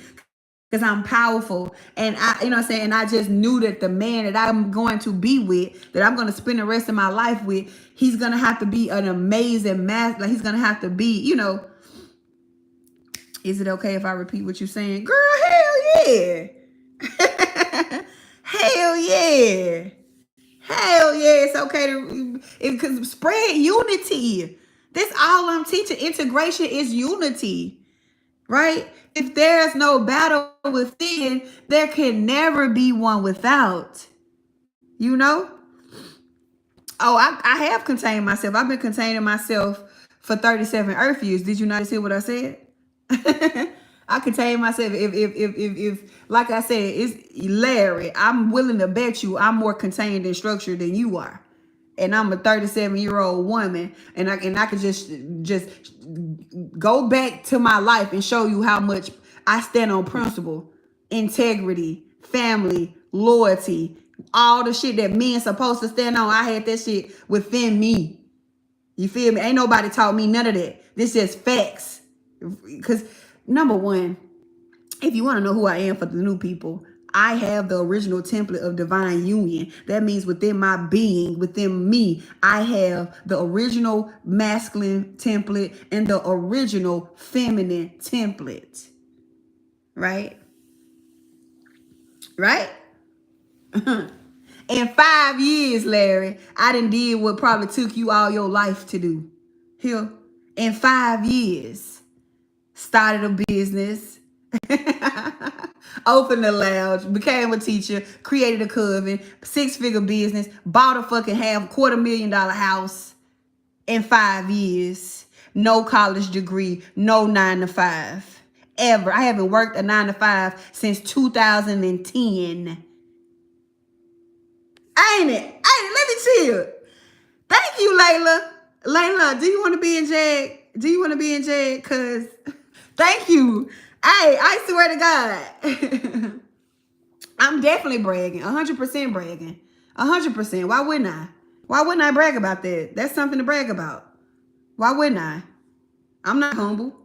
Because I'm powerful, and you know what I'm saying, and I just knew that the man that I'm going to be with, that I'm going to spend the rest of my life with, he's going to have to be an amazing man. Like he's going to have to be, you know. Is it okay if I repeat what you're saying? Girl, hell yeah. Hell yeah. Hell yeah. It's okay to spread unity. That's all I'm teaching. Integration is unity. Right? If there's no battle within, there can never be one without. You know? Oh, I have contained myself. I've been containing myself for 37 earth years. Did you not hear what I said? I contain myself. If like I said, it's Larry. I'm willing to bet you I'm more contained and structured than you are. And I'm a 37-year-old woman, and I could just go back to my life and show you how much I stand on principle, integrity, family, loyalty, all the shit that men supposed to stand on. I had that shit within me. You feel me? Ain't nobody taught me none of that. This is facts. Because number one, if you want to know who I am for the new people, I have the original template of divine union. That means within my being, within me, I have the original masculine template and the original feminine template. right? Right? In 5 years, Larry, I done did what probably took you all your life to do. Here, in 5 years, started a business, opened a lounge, became a teacher, created a coven, 6-figure business, bought a fucking $250,000 house in 5 years. No college degree, no 9 to 5. Ever. I haven't worked a 9 to 5 since 2010. Ain't it? Ain't it? Let me chill. Thank you, Layla. Layla, do you want to be in JAG? Do you want to be in JAG? Cause thank you. Hey, I swear to God. I'm definitely bragging. 100% bragging. 100%. Why wouldn't I? Why wouldn't I brag about that? That's something to brag about. Why wouldn't I? I'm not humble.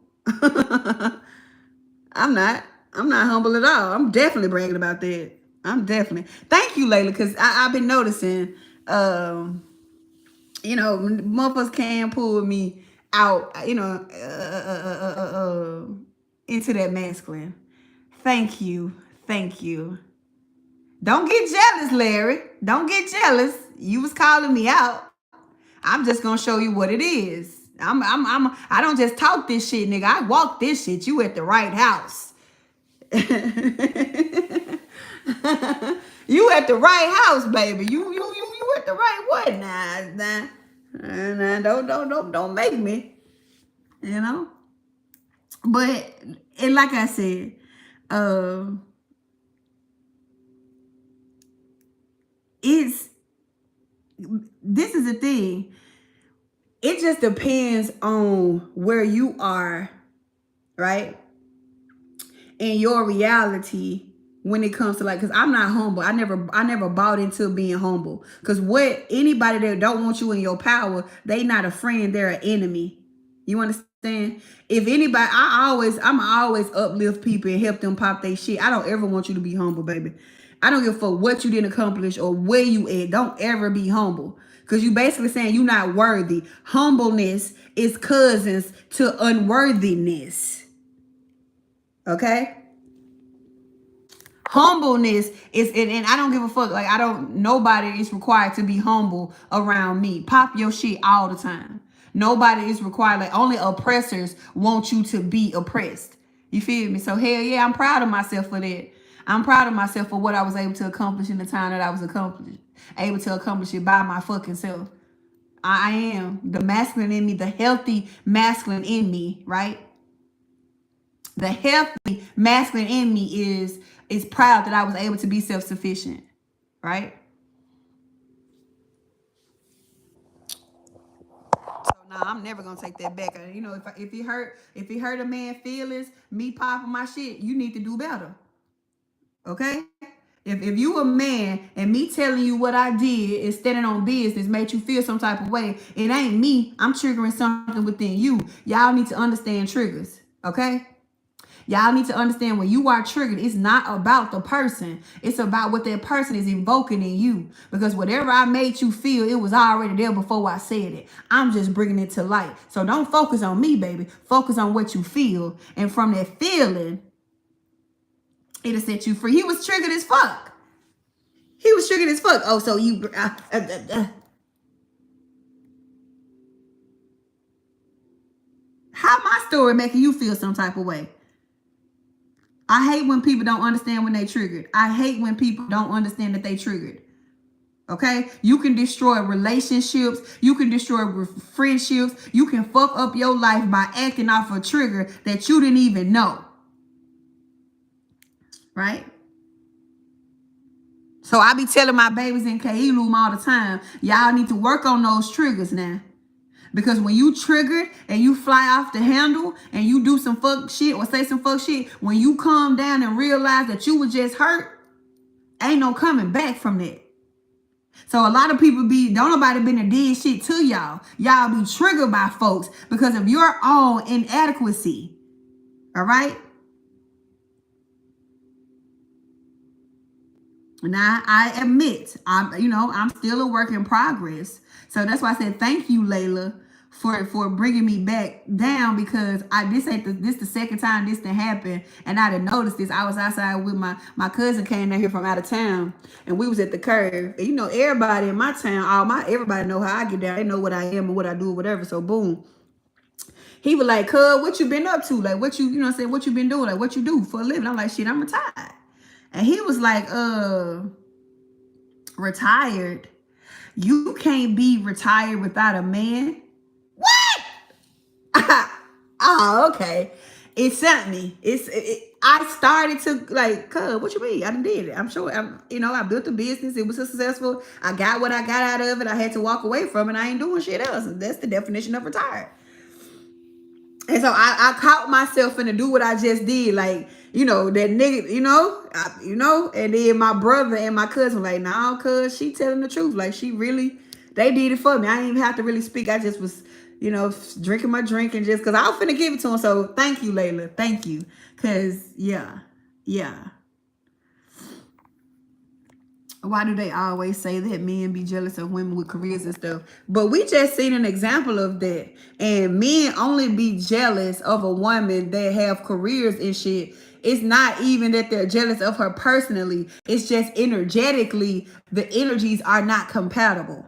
I'm not. I'm not humble at all. I'm definitely bragging about that. I'm definitely. Thank you, Layla, because I've been noticing, motherfuckers can pull me out, into that masculine. Thank you. Thank you. Don't get jealous, Larry. Don't get jealous. You was calling me out. I'm just gonna show you what it is. I don't just talk this shit, nigga. I walk this shit. You at the right house. You at the right house, baby. You at the right one. Nah. Don't make me. You know. But and like I said, it's this is the thing. It just depends on where you are, right? And your reality when it comes to like, because I'm not humble. I never bought into being humble. Because what anybody that don't want you in your power, they not a friend, they're an enemy. You understand? If anybody, I'm always uplift people and help them pop their shit. I don't ever want you to be humble, baby. I don't give a fuck what you didn't accomplish or where you at. Don't ever be humble. Because you basically saying you're not worthy. Humbleness is cousins to unworthiness. Okay? Humbleness is, and I don't give a fuck. Like, nobody is required to be humble around me. Pop your shit all the time. Nobody is required. Like, only oppressors want you to be oppressed. You feel me? So, hell yeah, I'm proud of myself for that. I'm proud of myself for what I was able to accomplish in the time that I was able to accomplish it by my fucking self. I am the masculine in me, the healthy masculine in me, right? The healthy masculine in me is proud that I was able to be self-sufficient, right? So now I'm never gonna take that back. You know, if it hurt a man feelings, me popping my shit, you need to do better. Okay? If you a man and me telling you what I did and standing on business made you feel some type of way, it ain't me. I'm triggering something within you. Y'all need to understand triggers. Okay? Y'all need to understand when you are triggered, it's not about the person. It's about what that person is invoking in you. Because whatever I made you feel, it was already there before I said it. I'm just bringing it to light. So don't focus on me, baby. Focus on what you feel. And from that feeling, it'll set you free. He was triggered as fuck. He was triggered as fuck. Oh, so you... How my story making you feel some type of way? I hate when people don't understand when they triggered. I hate when people don't understand that they triggered. Okay? You can destroy relationships. You can destroy friendships. You can fuck up your life by acting off a trigger that you didn't even know. Right? So I be telling my babies in Kahilum all the time, y'all need to work on those triggers now. Because when you triggered and you fly off the handle and you do some fuck shit or say some fuck shit, when you calm down and realize that you were just hurt, ain't no coming back from that. So a lot of people don't nobody been a did shit to y'all. Y'all be triggered by folks because of your own inadequacy. All right? Now I admit I'm still a work in progress. So that's why I said thank you, Layla, for bringing me back down, because this the second time this done happened, and I done noticed this. I was outside with my cousin came down here from out of town, and we was at the curve. And you know, everybody in my town, everybody know how I get down. They know what I am and what I do or whatever. So boom. He was like, "Cuz, what you been up to? Like, what you know what I'm saying, what you been doing? Like, what you do for a living?" I'm like, "Shit, I'm retired." And he was like, retired? You can't be retired without a man? What? Oh, okay. It sent me. I started to like, cuz, what you mean? I done did it. I'm sure. I built a business. It was successful. I got what I got out of it. I had to walk away from it. I ain't doing shit else. And that's the definition of retired. And so I caught myself finna do what I just did. Like, that nigga, and then my brother and my cousin like, nah, cuz she telling the truth. Like, they did it for me. I didn't even have to really speak. I just was, drinking my drink and just, cause I was finna give it to him. So thank you, Layla. Thank you. Cause yeah. Why do they always say that men be jealous of women with careers and stuff? But we just seen an example of that. And men only be jealous of a woman that have careers and shit. It's not even that they're jealous of her personally. It's just energetically, the energies are not compatible.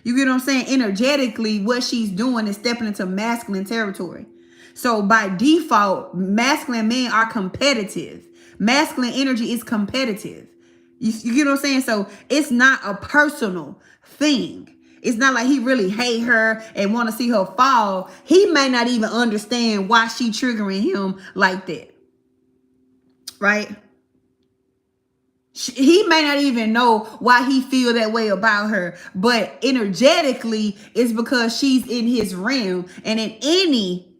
You get what I'm saying? Energetically, what she's doing is stepping into masculine territory. So by default, masculine men are competitive. Masculine energy is competitive. You get what I'm saying? So it's not a personal thing. It's not like he really hate her and want to see her fall. He may not even understand why she triggering him like that. Right? He may not even know why he feel that way about her. But energetically, it's because she's in his realm. And in any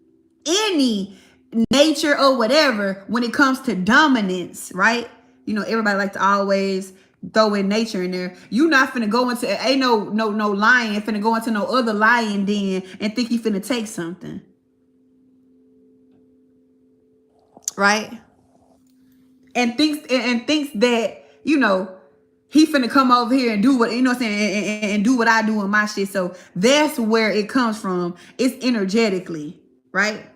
nature or whatever, when it comes to dominance, right? Everybody like to always throw in nature in there. You not finna go into, ain't no lion finna go into no other lion den and think he finna take something. Right? And thinks that, he finna come over here and do what, you know what I'm saying, and do what I do in my shit. So that's where it comes from. It's energetically, right?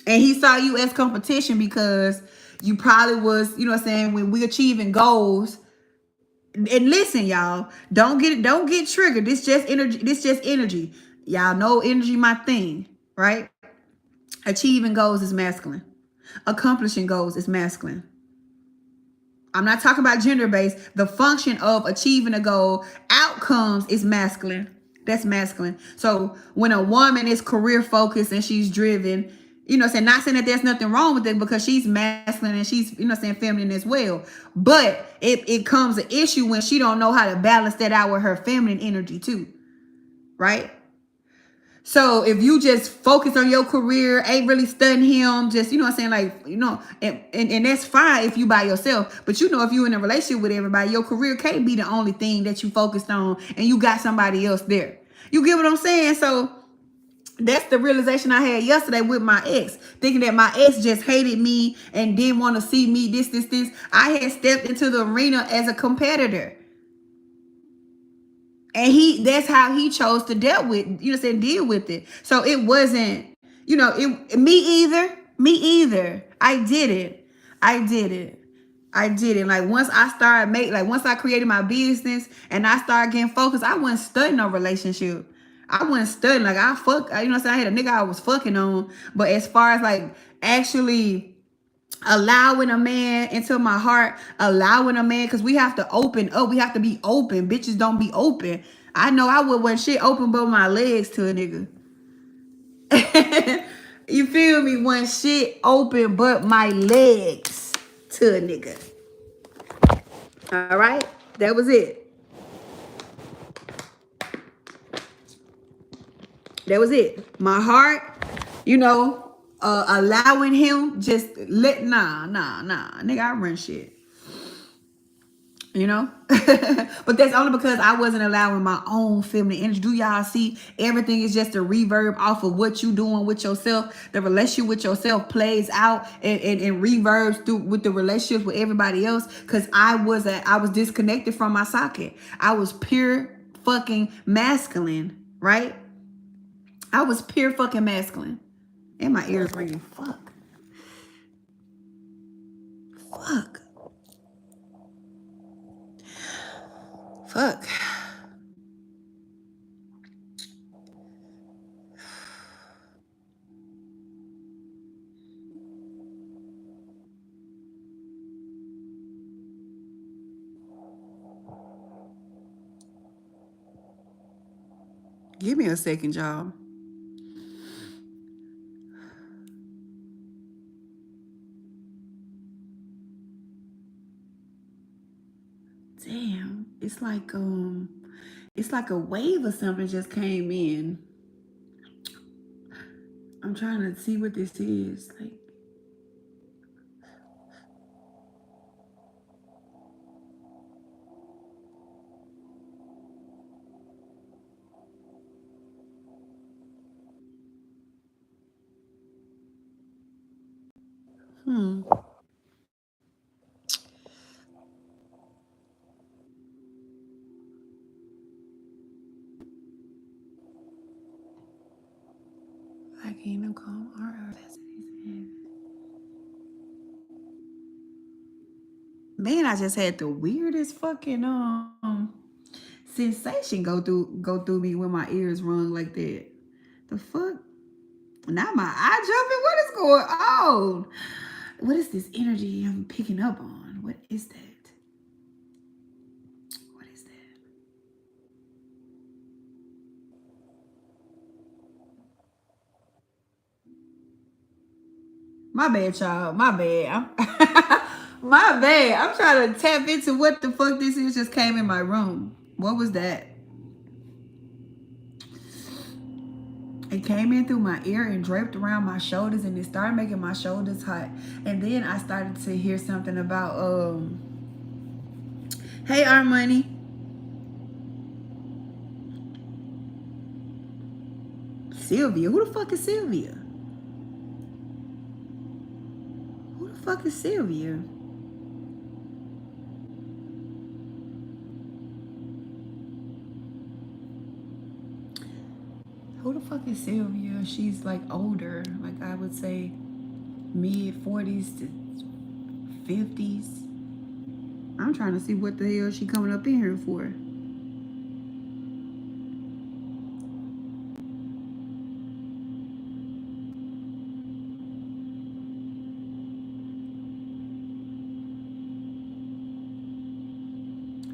And he saw you as competition because you probably was, you know what I'm saying, when we achieving goals. And listen, y'all, don't get triggered. This just energy. Y'all know energy my thing, right? Achieving goals is masculine. Accomplishing goals is masculine. I'm not talking about gender-based. The function of achieving a goal, outcomes is masculine. That's masculine. So when a woman is career focused and she's driven, not saying that there's nothing wrong with it, because she's masculine and she's, feminine as well. But it comes an issue when she don't know how to balance that out with her feminine energy too. Right? So if you just focus on your career, ain't really studying him, just, and that's fine if you by yourself. But if you in a relationship with everybody, your career can't be the only thing that you focused on and you got somebody else there. You get what I'm saying? So that's the realization I had yesterday with my ex, thinking that my ex just hated me and didn't want to see me this. I had stepped into the arena as a competitor. And that's how he chose to deal with it. So it wasn't, me either. I did it. Like once I created my business and I started getting focused, I wasn't studying no relationship. I wasn't studying. Like I had a nigga I was fucking on. But as far as like actually allowing a man into my heart, because we have to open up, we have to be open. Bitches don't be open. I know I would when shit open but my legs to a nigga. You feel me? When shit open but my legs to a nigga. All right, that was it. My heart, allowing him, just nah, nigga, I run shit. But that's only because I wasn't allowing my own feminine energy. Do y'all see? Everything is just a reverb off of what you doing with yourself. The relationship with yourself plays out and reverbs through with the relationships with everybody else. Because I was disconnected from my socket. I was pure fucking masculine, right? I was pure fucking masculine. And my ears ringing. Fuck. Fuck. Fuck. Give me a second, y'all. Damn. It's like a wave or something just came in. I'm trying to see what this is. Like, like kingdom come our earth. Man, I just had the weirdest fucking sensation go through me when my ears rung like that. The fuck? Now my eye jumping. What is going on? What is this energy I'm picking up on? What is that? What is that? My bad, child. My bad. My bad. I'm trying to tap into what the fuck this is just came in my room. What was that? It came in through my ear and draped around my shoulders, and it started making my shoulders hot. And then I started to hear something about hey Armani. Sylvia. Who the fuck is Sylvia? Who the fuck is Sylvia? Who the fuck is Sylvia? She's like older, like I would say mid 40s to 50s. I'm trying to see what the hell she coming up in here for.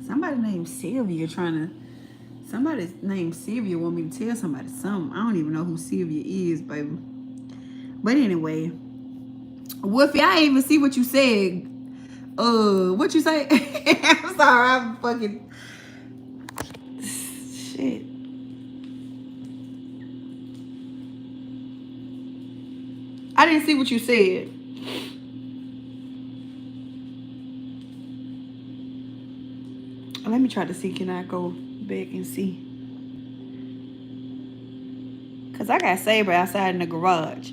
Somebody named Sylvia somebody named Sylvia want me to tell somebody something. I don't even know who Sylvia is, baby. But anyway, Wolfie, I didn't even see what you said. What you say? I'm sorry, I'm fucking shit. I didn't see what you said. Let me try to see. Can I go back and see? Cause I got Saber outside in the garage,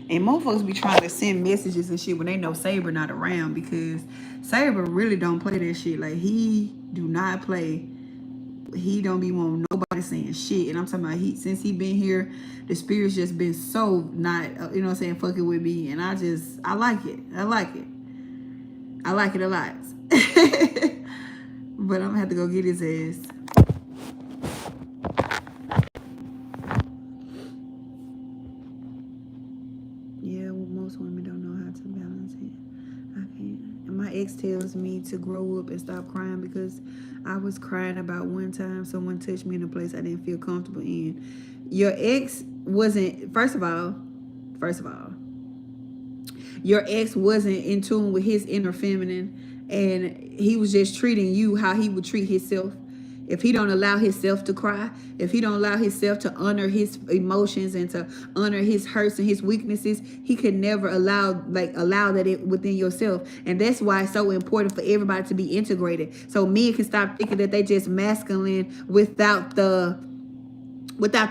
and motherfuckers be trying to send messages and shit when they know Saber not around, because Saber really don't play that shit. Like, he do not play. He don't be wanting nobody saying shit. And I'm talking about, since he been here, the spirit's just been so not, you know what I'm saying, fucking with me. And I like it. I like it. I like it a lot. But I'm gonna have to go get his ass. Yeah, well, most women don't know how to balance it. I can't. And my ex tells me to grow up and stop crying, because I was crying about one time someone touched me in a place I didn't feel comfortable in. Your ex wasn't, first of all, your ex wasn't in tune with his inner feminine, and he was just treating you how he would treat himself. If he don't allow himself to cry, if he don't allow himself to honor his emotions and to honor his hurts and his weaknesses, he could never allow that it within yourself. And that's why it's so important for everybody to be integrated, so men can stop thinking that they just masculine without the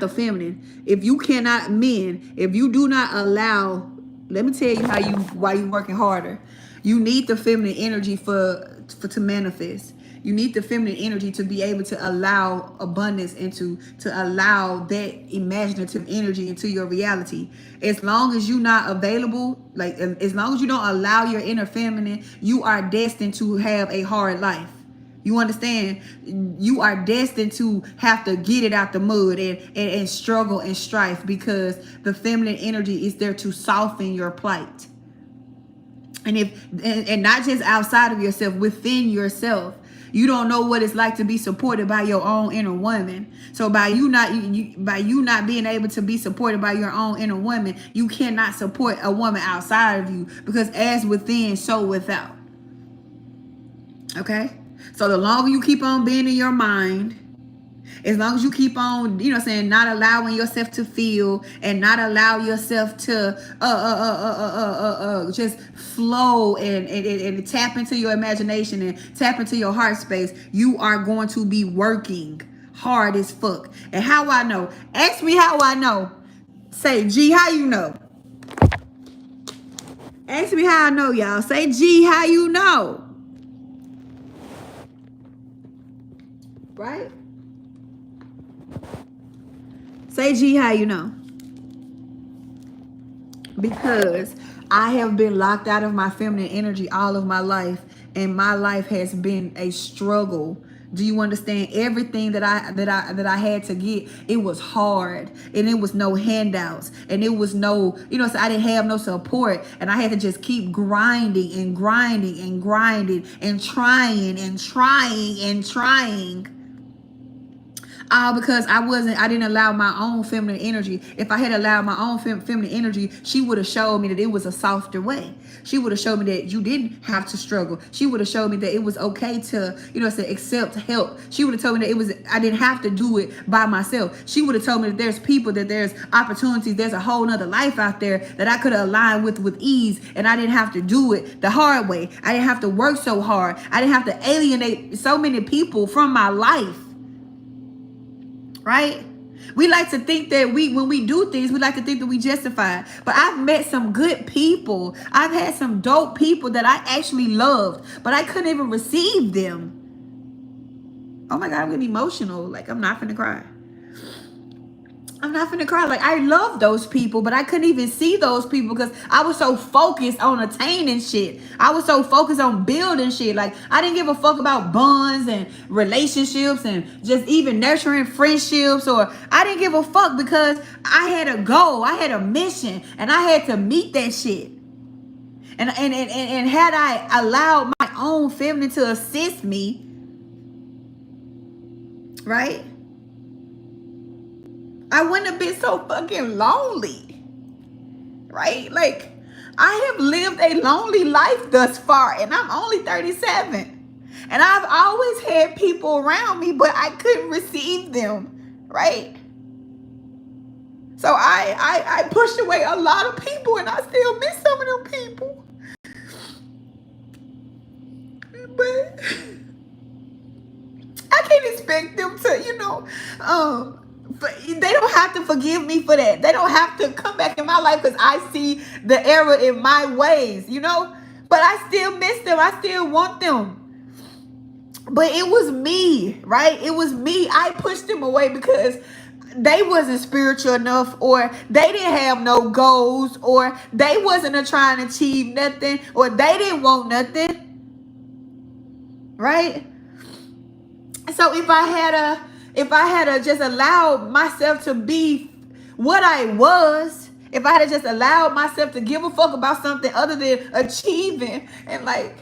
feminine. If you cannot, men, if you do not allow, let me tell you why you working harder. You need the feminine energy for to manifest. You need the feminine energy to be able to allow abundance and to allow that imaginative energy into your reality. As long as you're not available, like as long as you don't allow your inner feminine, you are destined to have a hard life. You understand? You are destined to have to get it out the mud and struggle and strife, because the feminine energy is there to soften your plight. And not just outside of yourself, within yourself. You don't know what it's like to be supported by your own inner woman. So by you not being able to be supported by your own inner woman, you cannot support a woman outside of you, because as within, so without. Okay? So the longer you keep on being in your mind, as long as you keep on, not allowing yourself to feel and not allow yourself to just flow and tap into your imagination and tap into your heart space, you are going to be working hard as fuck. And how I know? Ask me how I know. Say, G, how you know? Ask me how I know, y'all. Say, G, how you know? Right? Say, G, how you know? Because I have been locked out of my feminine energy all of my life, and my life has been a struggle. Do you understand? Everything that I had to get, it was hard, and it was no handouts, and it was no, so I didn't have no support, and I had to just keep grinding and grinding and grinding and trying and trying and trying. Because I didn't allow my own feminine energy. If I had allowed my own feminine energy, she would have showed me that it was a softer way. She would have showed me that you didn't have to struggle. She would have showed me that it was okay to, accept help. She would have told me that I didn't have to do it by myself. She would have told me that there's people, that there's opportunities, there's a whole nother life out there that I could have aligned with ease, and I didn't have to do it the hard way. I didn't have to work so hard. I didn't have to alienate so many people from my life. Right? We like to think that when we do things, we like to think that we justify. But I've met some good people. I've had some dope people that I actually loved, but I couldn't even receive them. Oh my God, I'm getting emotional. Like, I'm not finna cry. I'm not finna cry. Like, I love those people, but I couldn't even see those people because I was so focused on attaining shit. I was so focused on building shit. Like, I didn't give a fuck about bonds and relationships and just even nurturing friendships, or I didn't give a fuck because I had a goal. I had a mission, and I had to meet that shit. And had I allowed my own feminine to assist me, right, I wouldn't have been so fucking lonely, right? Like, I have lived a lonely life thus far, and I'm only 37. And I've always had people around me, but I couldn't receive them, right? So I pushed away a lot of people, and I still miss some of them people. But I can't expect them to, but they don't have to forgive me for that. They don't have to come back in my life because I see the error in my ways, But I still miss them. I still want them. But it was me, right? It was me. I pushed them away because they wasn't spiritual enough, or they didn't have no goals, or they wasn't trying to achieve nothing, or they didn't want nothing, right? So if I had just allowed myself to be what I was, if I had just allowed myself to give a fuck about something other than achieving and like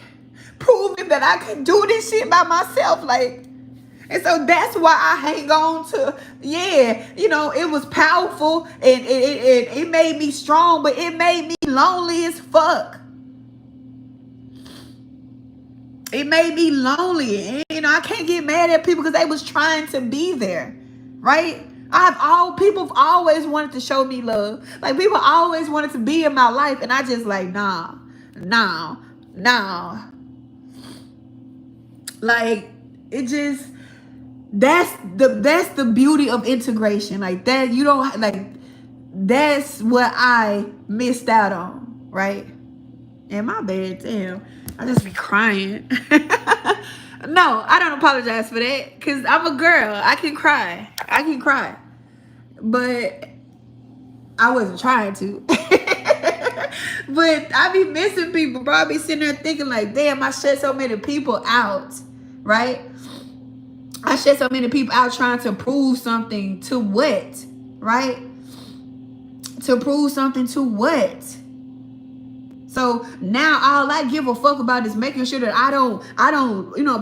proving that I could do this shit by myself, like, and so that's why I hang on to, it was powerful and it made me strong, but it made me lonely as fuck. It made me lonely. And, I can't get mad at people because they was trying to be there, right? People have always wanted to show me love. Like, people always wanted to be in my life, and I just like, nah. Like, it just, that's the beauty of integration. Like, that, you don't, like, that's what I missed out on, right? And my bad, damn. I just be crying. No, No, I don't apologize for that because I'm a girl. I can cry. But I wasn't trying to. But I be missing people, bro. I be sitting there thinking like, damn, I shut so many people out, right? I shut so many people out trying to prove something to what, right? To prove something to what? So now all I give a fuck about is making sure that I don't,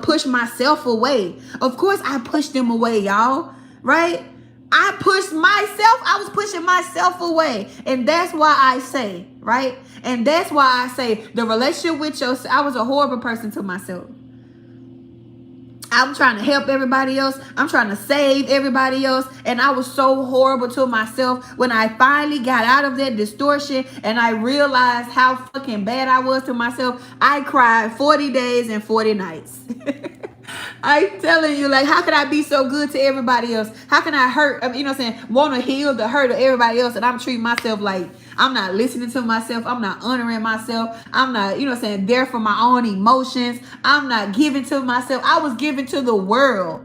push myself away. Of course I push them away, y'all, right? I was pushing myself away. And that's why I say, right? And that's why I say the relationship with yourself, I was a horrible person to myself. I'm trying to help everybody else. I'm trying to save everybody else. And I was so horrible to myself when I finally got out of that distortion and I realized how fucking bad I was to myself. I cried 40 days and 40 nights. I'm telling you, like, how can I be so good to everybody else? How can I hurt, want to heal the hurt of everybody else? And I'm treating myself like I'm not listening to myself. I'm not honoring myself. I'm not, there for my own emotions. I'm not giving to myself. I was giving to the world.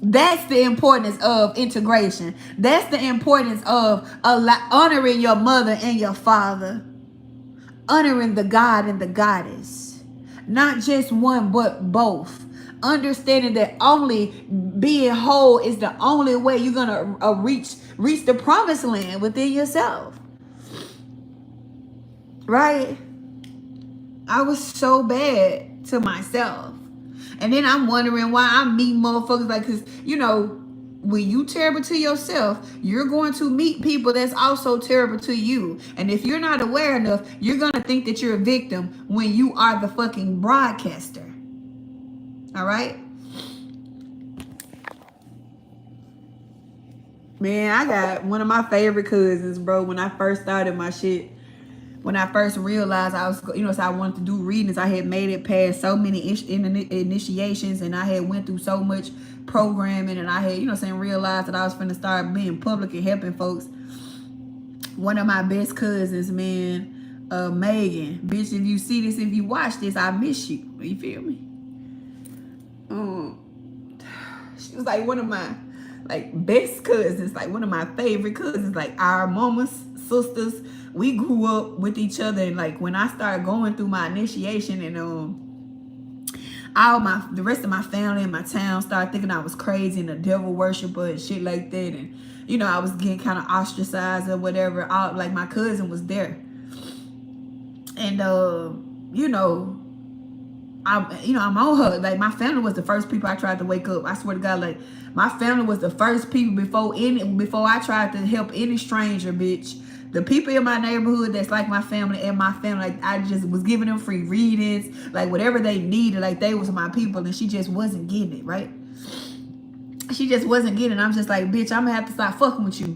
That's the importance of integration. That's the importance of honoring your mother and your father. Honoring the God and the goddess. Not just one, but both. Understanding that only being whole is the only way you're going to reach the promised land within yourself. Right? I was so bad to myself. And then I'm wondering why I'm meeting motherfuckers like, because, when you terrible to yourself, you're going to meet people that's also terrible to you. And if you're not aware enough, you're going to think that you're a victim when you are the fucking broadcaster. All right? Man, I got one of my favorite cousins, bro, when I first started my shit. When I first realized I was, so I wanted to do readings, I had made it past so many initiations and I had went through so much programming and I had, realized that I was finna start being public and helping folks. One of my best cousins, man, Megan, bitch, if you see this, if you watch this, I miss you. You feel me? She was like one of my best cousins, like one of my favorite cousins, like our mamas, sisters. We grew up with each other, and like when I started going through my initiation and the rest of my family in my town started thinking I was crazy and a devil worshiper and shit like that, and I was getting kind of ostracized or whatever. Like my cousin was there, and I'm on her. Like my family was the first people I tried to wake up. I swear to God, like my family was the first people before I tried to help any stranger, bitch. The people in my neighborhood that's like my family and my family, like I just was giving them free readings, like whatever they needed, like they was my people, and she just wasn't getting it, right? She just wasn't getting it. I'm just like, bitch, I'm gonna have to stop fucking with you,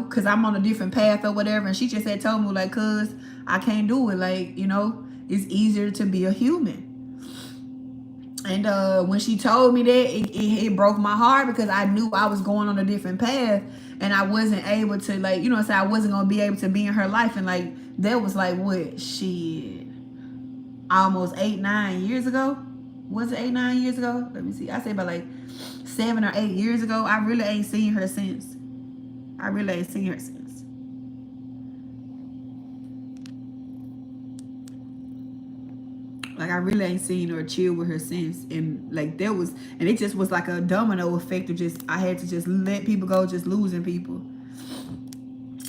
because I'm on a different path or whatever. And she just had told me, like, cuz I can't do it. Like, it's easier to be a human. And when she told me that, it broke my heart because I knew I was going on a different path and I wasn't able to, like, say I wasn't going to be able to be in her life. And like, that was like, what, shit, almost 8-9 years ago? Was it 8-9 years ago? Let me see. I say about like 7 or 8 years ago. I really ain't seen her since. Like I really ain't seen or chill with her since. And like it just was like a domino effect of just, I had to just let people go, just losing people.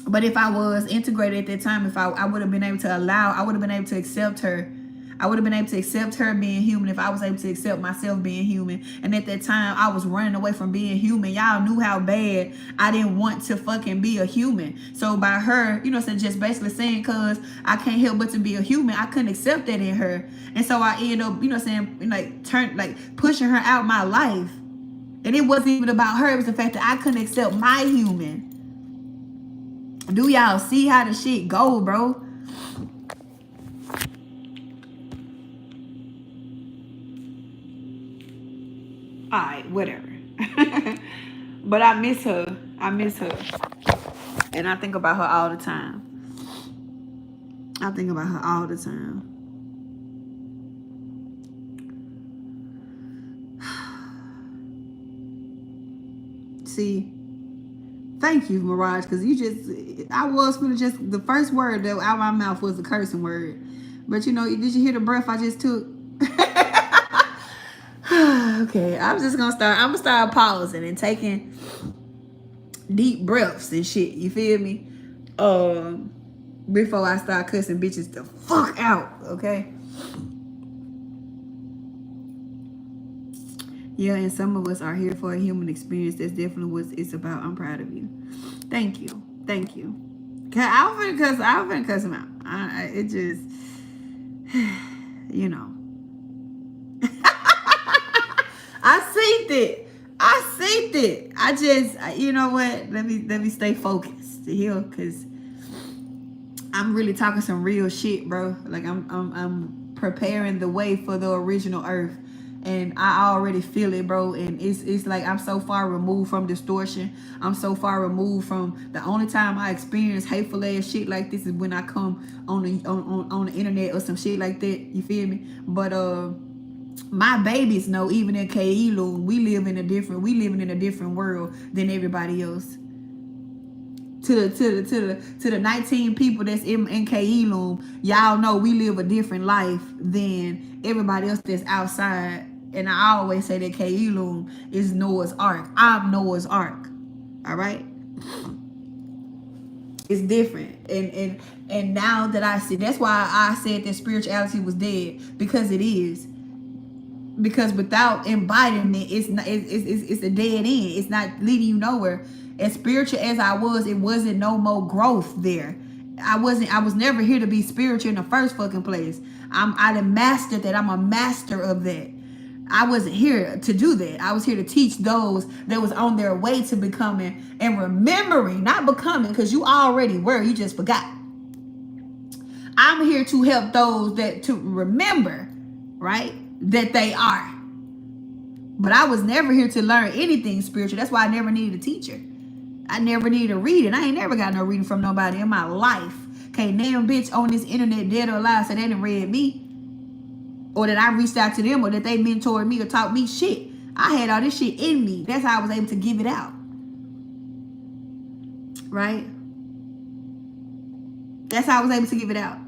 But if I was integrated at that time, if I would have been able to I would have been able to accept her. I would have been able to accept her being human if I was able to accept myself being human. And at that time, I was running away from being human. Y'all knew how bad I didn't want to fucking be a human. So by her, so just basically saying, cause I can't help but to be a human, I couldn't accept that in her. And so I ended up, pushing her out my life. And it wasn't even about her. It was the fact that I couldn't accept my human. Do y'all see how the shit go, bro? All right, whatever. But I miss her. And I think about her all the time. See, thank you, Mirage, because I was gonna just, the first word that out of my mouth was a cursing word. But you know, did you hear the breath I just took? Okay, I'm gonna start pausing and taking deep breaths and shit. You feel me? Before I start cussing bitches the fuck out, okay? Yeah, and some of us are here for a human experience. That's definitely what it's about. I'm proud of you. Thank you. Thank you. I was finna cuss him out. It just, you know. I seen it. I just, you know what? Let me stay focused here, cause I'm really talking some real shit, bro. Like I'm preparing the way for the original Earth, and I already feel it, bro. And it's like I'm so far removed from distortion. I'm so far removed from the only time I experience hateful ass shit like this is when I come on the internet or some shit like that. You feel me? But my babies know, even in Keilu, we living in a different world than everybody else. To the 19 people that's in Keilu, y'all know we live a different life than everybody else that's outside. And I always say that Keilu is Noah's Ark. I'm Noah's Ark. All right? It's different. And now that I see, that's why I said that spirituality was dead, because it is. Because without embodiment, it's a dead end. It's not leading you nowhere. As spiritual as I was, it wasn't no more growth there. I was never here to be spiritual in the first fucking place. I done mastered that. I'm a master of that. I wasn't here to do that. I was here to teach those that was on their way to becoming and remembering, not becoming, because you already were, you just forgot. I'm here to help those that to remember, right? That they are. But I was never here to learn anything spiritual. That's why I never needed a teacher. I never needed a reading. I ain't never got no reading from nobody in my life. Can't name bitch on this internet dead or alive so they didn't read me. Or that I reached out to them, or that they mentored me or taught me shit. I had all this shit in me. That's how I was able to give it out. Right? That's how I was able to give it out.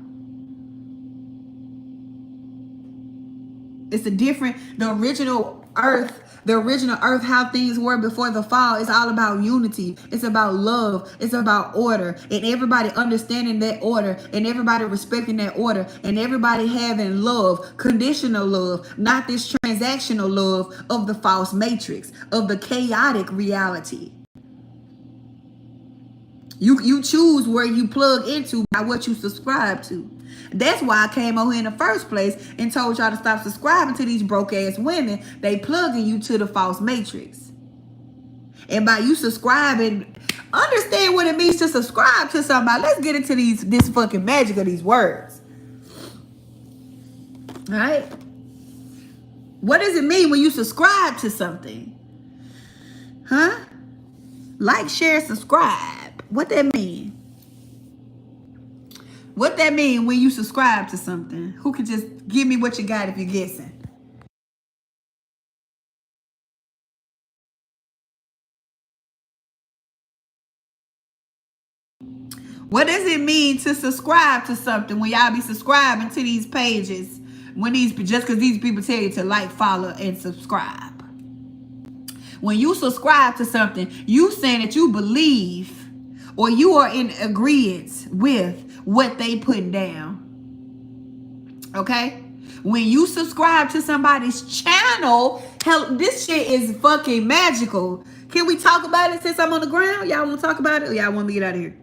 It's the original earth, how things were before the fall. It's all about unity. It's about love. It's about order. And everybody understanding that order. And everybody respecting that order. And everybody having love. Conditional love. Not this transactional love of the false matrix. Of the chaotic reality. You choose where you plug into by what you subscribe to. That's why I came over here in the first place and told y'all to stop subscribing to these broke ass women. They plugging you to the false matrix. And by you subscribing, understand what it means to subscribe to somebody. Let's get into this fucking magic of these words. All right? What does it mean when you subscribe to something? Huh? Like, share, subscribe. What that mean? What that mean when you subscribe to something? Who could just give me what you got if you're guessing? What does it mean to subscribe to something when y'all be subscribing to these pages? When just because these people tell you to like, follow, and subscribe. When you subscribe to something, you saying that you believe or you are in agreement with what they put down. Okay? When you subscribe to somebody's channel, hell, this shit is fucking magical. Can we talk about it since I'm on the ground? Y'all want to talk about it? Or y'all want me to get out of here?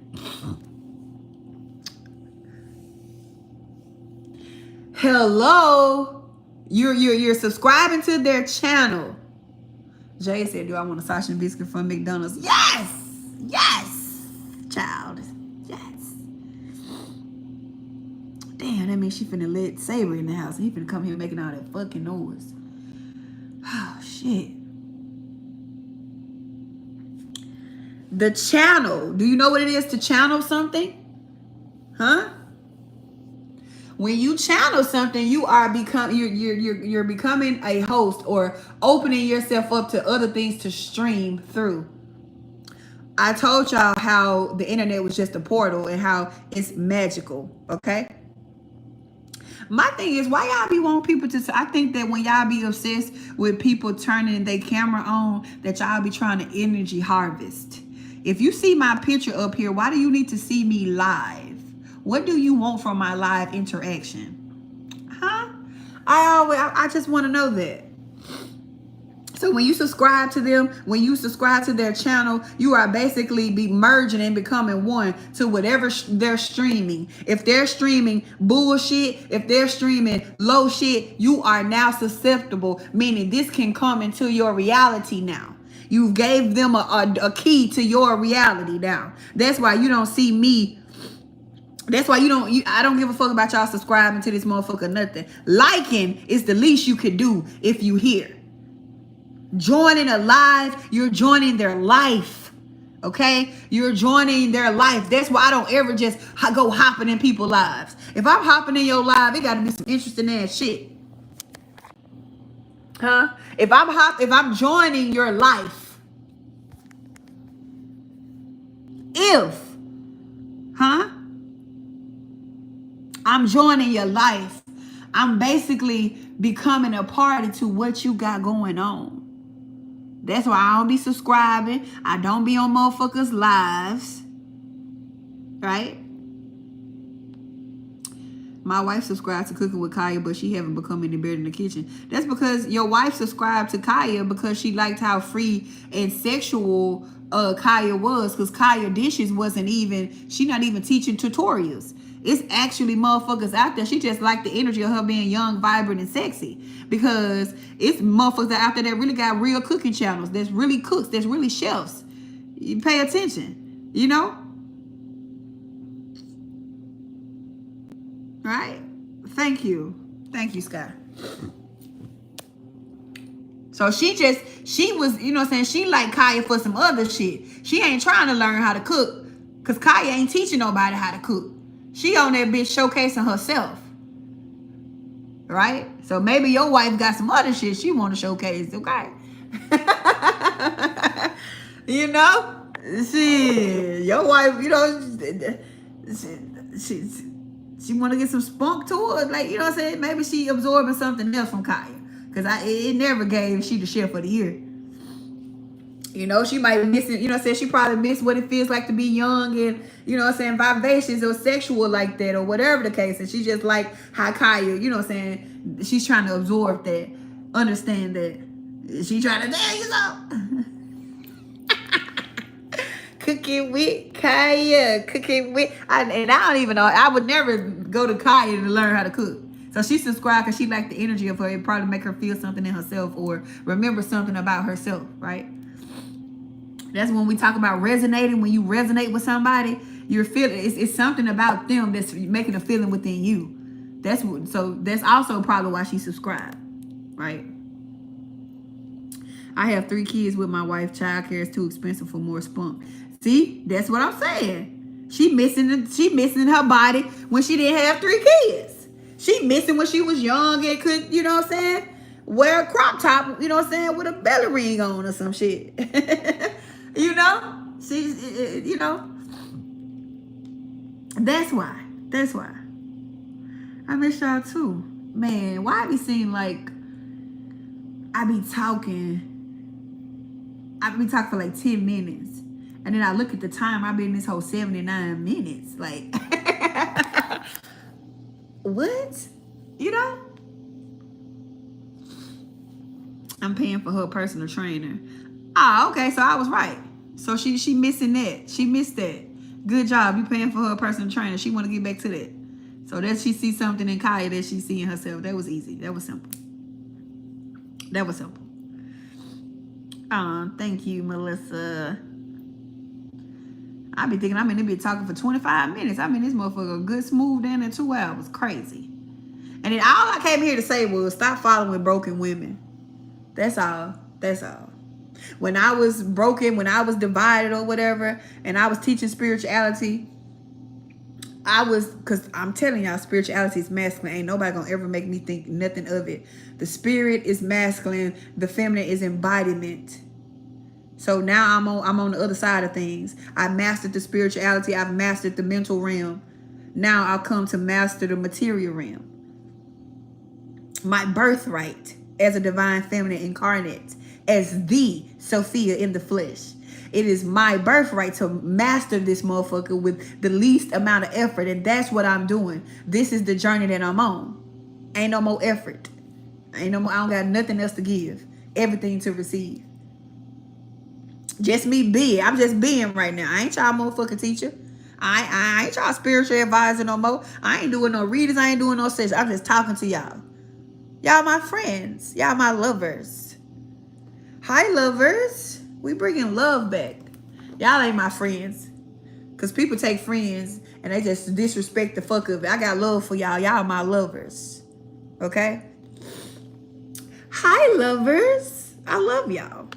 Hello? You're subscribing to their channel. Jay said, do I want a sausage and biscuit from McDonald's? Yes! Yes! Child. Yes. Damn, that means she finna let Saber in the house. He finna come here making all that fucking noise. Oh, shit. The channel. Do you know what it is to channel something? Huh? When you channel something, you're becoming a host or opening yourself up to other things to stream through. I told y'all how the internet was just a portal and how it's magical, okay? My thing is, why y'all be wanting people to, I think that when y'all be obsessed with people turning their camera on, that y'all be trying to energy harvest. If you see my picture up here, why do you need to see me live? What do you want from my live interaction? Huh? I just want to know that. So when you subscribe to them, when you subscribe to their channel, you are basically be merging and becoming one to whatever they're streaming. If they're streaming bullshit, if they're streaming low shit, you are now susceptible, meaning this can come into your reality now. You gave them a key to your reality now. That's why you don't see me. That's why I don't give a fuck about y'all subscribing to this motherfucker, nothing. Liking is the least you could do if you here. Joining a live, you're joining their life. Okay? You're joining their life. That's why I don't ever just go hopping in people's lives. If I'm hopping in your live, it gotta be some interesting ass shit. Huh? If I'm joining your life. I'm joining your life, I'm basically becoming a party to what you got going on. That's why I don't be subscribing. I don't be on motherfuckers' lives. Right? My wife subscribed to Cooking with Kaya, but she haven't become any better in the kitchen. That's because your wife subscribed to Kaya because she liked how free and sexual Kaya was. Because Kaya dishes wasn't even, she not even teaching tutorials. It's actually motherfuckers out there. She just liked the energy of her being young, vibrant, and sexy. Because it's motherfuckers out there that really got real cooking channels. That's really cooks. That's really chefs. You pay attention. You know? Right? Thank you, Sky. So she was, you know what I'm saying? She like Kaya for some other shit. She ain't trying to learn how to cook. Because Kaya ain't teaching nobody how to cook. She on that bitch showcasing herself. Right? So maybe your wife got some other shit she want to showcase, okay? You know? Shit. Your wife, you know, she want to get some spunk to her. Like, you know what I'm saying? Maybe she absorbing something else from Kaya. Because it never gave she the chef of the year. You know, she might be missing, you know what I'm saying? She probably missed what it feels like to be young and, you know what I'm saying, vivacious or sexual like that or whatever the case. And she just like how Kaya, you know what I'm saying? She's trying to absorb that, understand that. She trying to tell you something. Cooking with Kaya, and I don't even know. I would never go to Kaya to learn how to cook. So she subscribed because she liked the energy of her. It probably make her feel something in herself or remember something about herself, right? That's when we talk about resonating. When you resonate with somebody, you're feeling it's something about them that's making a feeling within you. That's also probably why she subscribed, right? I have 3 kids with my wife. Childcare is too expensive for more spunk. See, that's what I'm saying. She missing her body when she didn't have 3 kids. She missing when she was young and could, you know what I'm saying, wear a crop top, you know what I'm saying, with a belly ring on or some shit. You know? She's, you know. That's why. I miss y'all too. Man, why it seem like I be talking for like 10 minutes. And then I look at the time, I've been in this whole 79 minutes. Like, what? You know? I'm paying for her personal trainer. Ah, okay, so I was right. So she missing that. She missed that. Good job. You paying for her personal trainer. She want to get back to that. So that she sees something in Kaya that she see in herself. That was easy. That was simple. Thank you, Melissa. I be thinking I'm in there talking for 25 minutes. I'm in this motherfucker good smooth down in 2 hours. Crazy. And then all I came here to say was stop following broken women. That's all. When I was broken, when I was divided or whatever, and I was teaching spirituality, because I'm telling y'all, spirituality is masculine. Ain't nobody gonna ever make me think nothing of it. The spirit is masculine. The feminine is embodiment. So now I'm on the other side of things. I mastered the spirituality. I've mastered the mental realm. Now I'll come to master the material realm. My birthright as a divine feminine incarnate, as the Sophia in the flesh. It is my birthright to master this motherfucker with the least amount of effort. And that's what I'm doing. This is the journey that I'm on. Ain't no more effort. Ain't no more. I don't got nothing else to give. Everything to receive. Just me being. I'm just being right now. I ain't y'all motherfucking teacher. I ain't y'all spiritual advisor no more. I ain't doing no readings. I ain't doing no sessions. I'm just talking to y'all. Y'all my friends. Y'all my lovers. Hi, lovers. We bringing love back. Y'all ain't my friends. Because people take friends and they just disrespect the fuck of it. I got love for y'all. Y'all my lovers. Okay? Hi, lovers. I love y'all.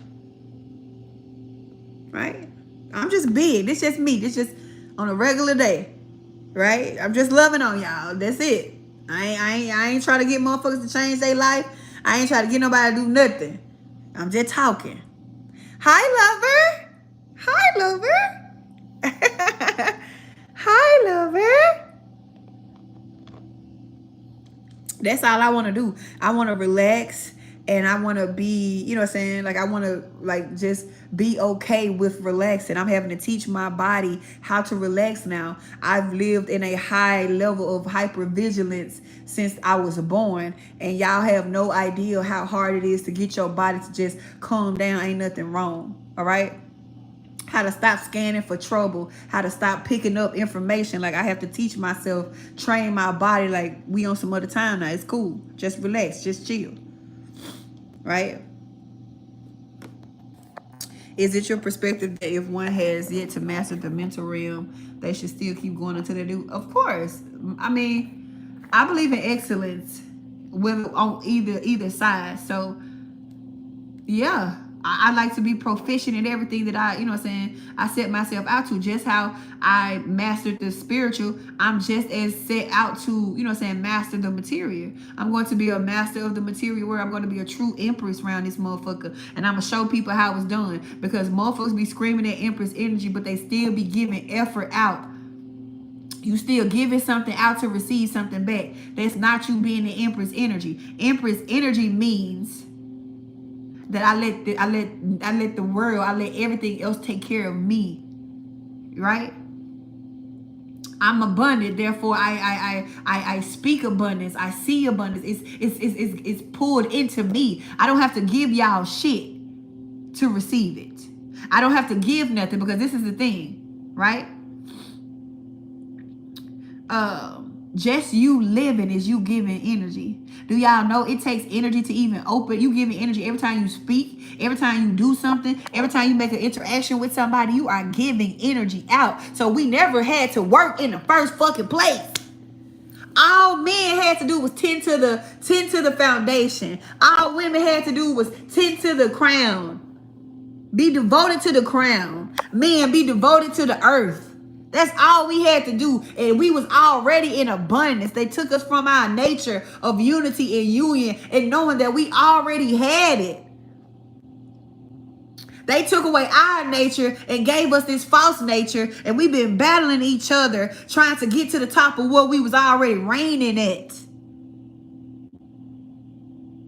Right? I'm just big. This just me. This just on a regular day. Right? I'm just loving on y'all. That's it. I ain't trying to get motherfuckers to change their life. I ain't trying to get nobody to do nothing. I'm just talking. Hi, lover. Hi, lover. Hi, lover. That's all I want to do. I want to relax and I want to be, you know what I'm saying? Like I want to like just be okay with relaxing. I'm having to teach my body how to relax now. I've lived in a high level of hypervigilance since I was born, and y'all have no idea how hard it is to get your body to just calm down. Ain't nothing wrong. All right? How to stop scanning for trouble, how to stop picking up information. Like I have to teach myself, train my body like we on some other time now. It's cool. Just relax, just chill. Right? Is it your perspective that if one has yet to master the mental realm, they should still keep going until they do? Of course. I mean, I believe in excellence with on either side. So yeah, I like to be proficient in everything that I, you know what I'm saying, I set myself out to. Just how I mastered the spiritual, I'm just as set out to, you know what I'm saying, master the material. I'm going to be a master of the material where I'm going to be a true empress around this motherfucker. And I'm going to show people how it's done. Because motherfuckers be screaming at empress energy, but they still be giving effort out. You still giving something out to receive something back. That's not you being the empress energy. Empress energy means that I let the world, I let everything else take care of me, right? I'm abundant, therefore I speak abundance. I see abundance. It's pulled into me. I don't have to give y'all shit to receive it. I don't have to give nothing, because this is the thing, right? Just you living is you giving energy. Do y'all know it takes energy to even open? You giving energy every time you speak, every time you do something, every time you make an interaction with somebody, you are giving energy out. So we never had to work in the first fucking place. All men had to do was tend to the foundation. All women had to do was tend to the crown. Be devoted to the crown. Men, be devoted to the earth. That's all we had to do. And we was already in abundance. They took us from our nature of unity and union and knowing that we already had it. They took away our nature and gave us this false nature. And we've been battling each other, trying to get to the top of what we was already reigning at.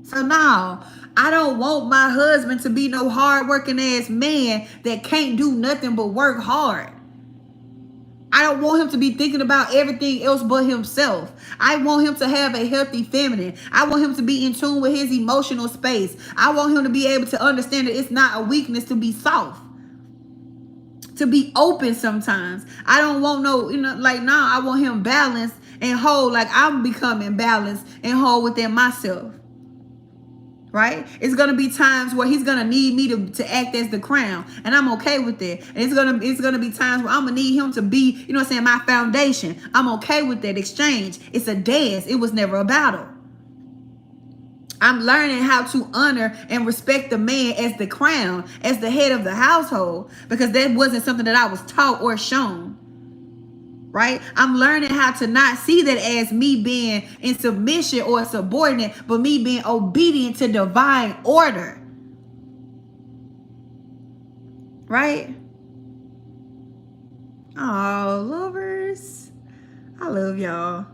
So now, I don't want my husband to be no hard-working ass man that can't do nothing but work hard. I don't want him to be thinking about everything else but himself. I want him to have a healthy feminine. I want him to be in tune with his emotional space. I want him to be able to understand that it's not a weakness to be soft, to be open sometimes. I don't want no, like now I want him balanced and whole, like I'm becoming balanced and whole within myself. Right? It's gonna be times where he's gonna need me to act as the crown, and I'm okay with that. And it's gonna be times where I'm gonna need him to be, my foundation. I'm okay with that exchange. It's a dance. It was never a battle. I'm learning how to honor and respect the man as the crown, as the head of the household, because that wasn't something that I was taught or shown. Right? I'm learning how to not see that as me being in submission or subordinate, but me being obedient to divine order. right? Oh, lovers. I love y'all.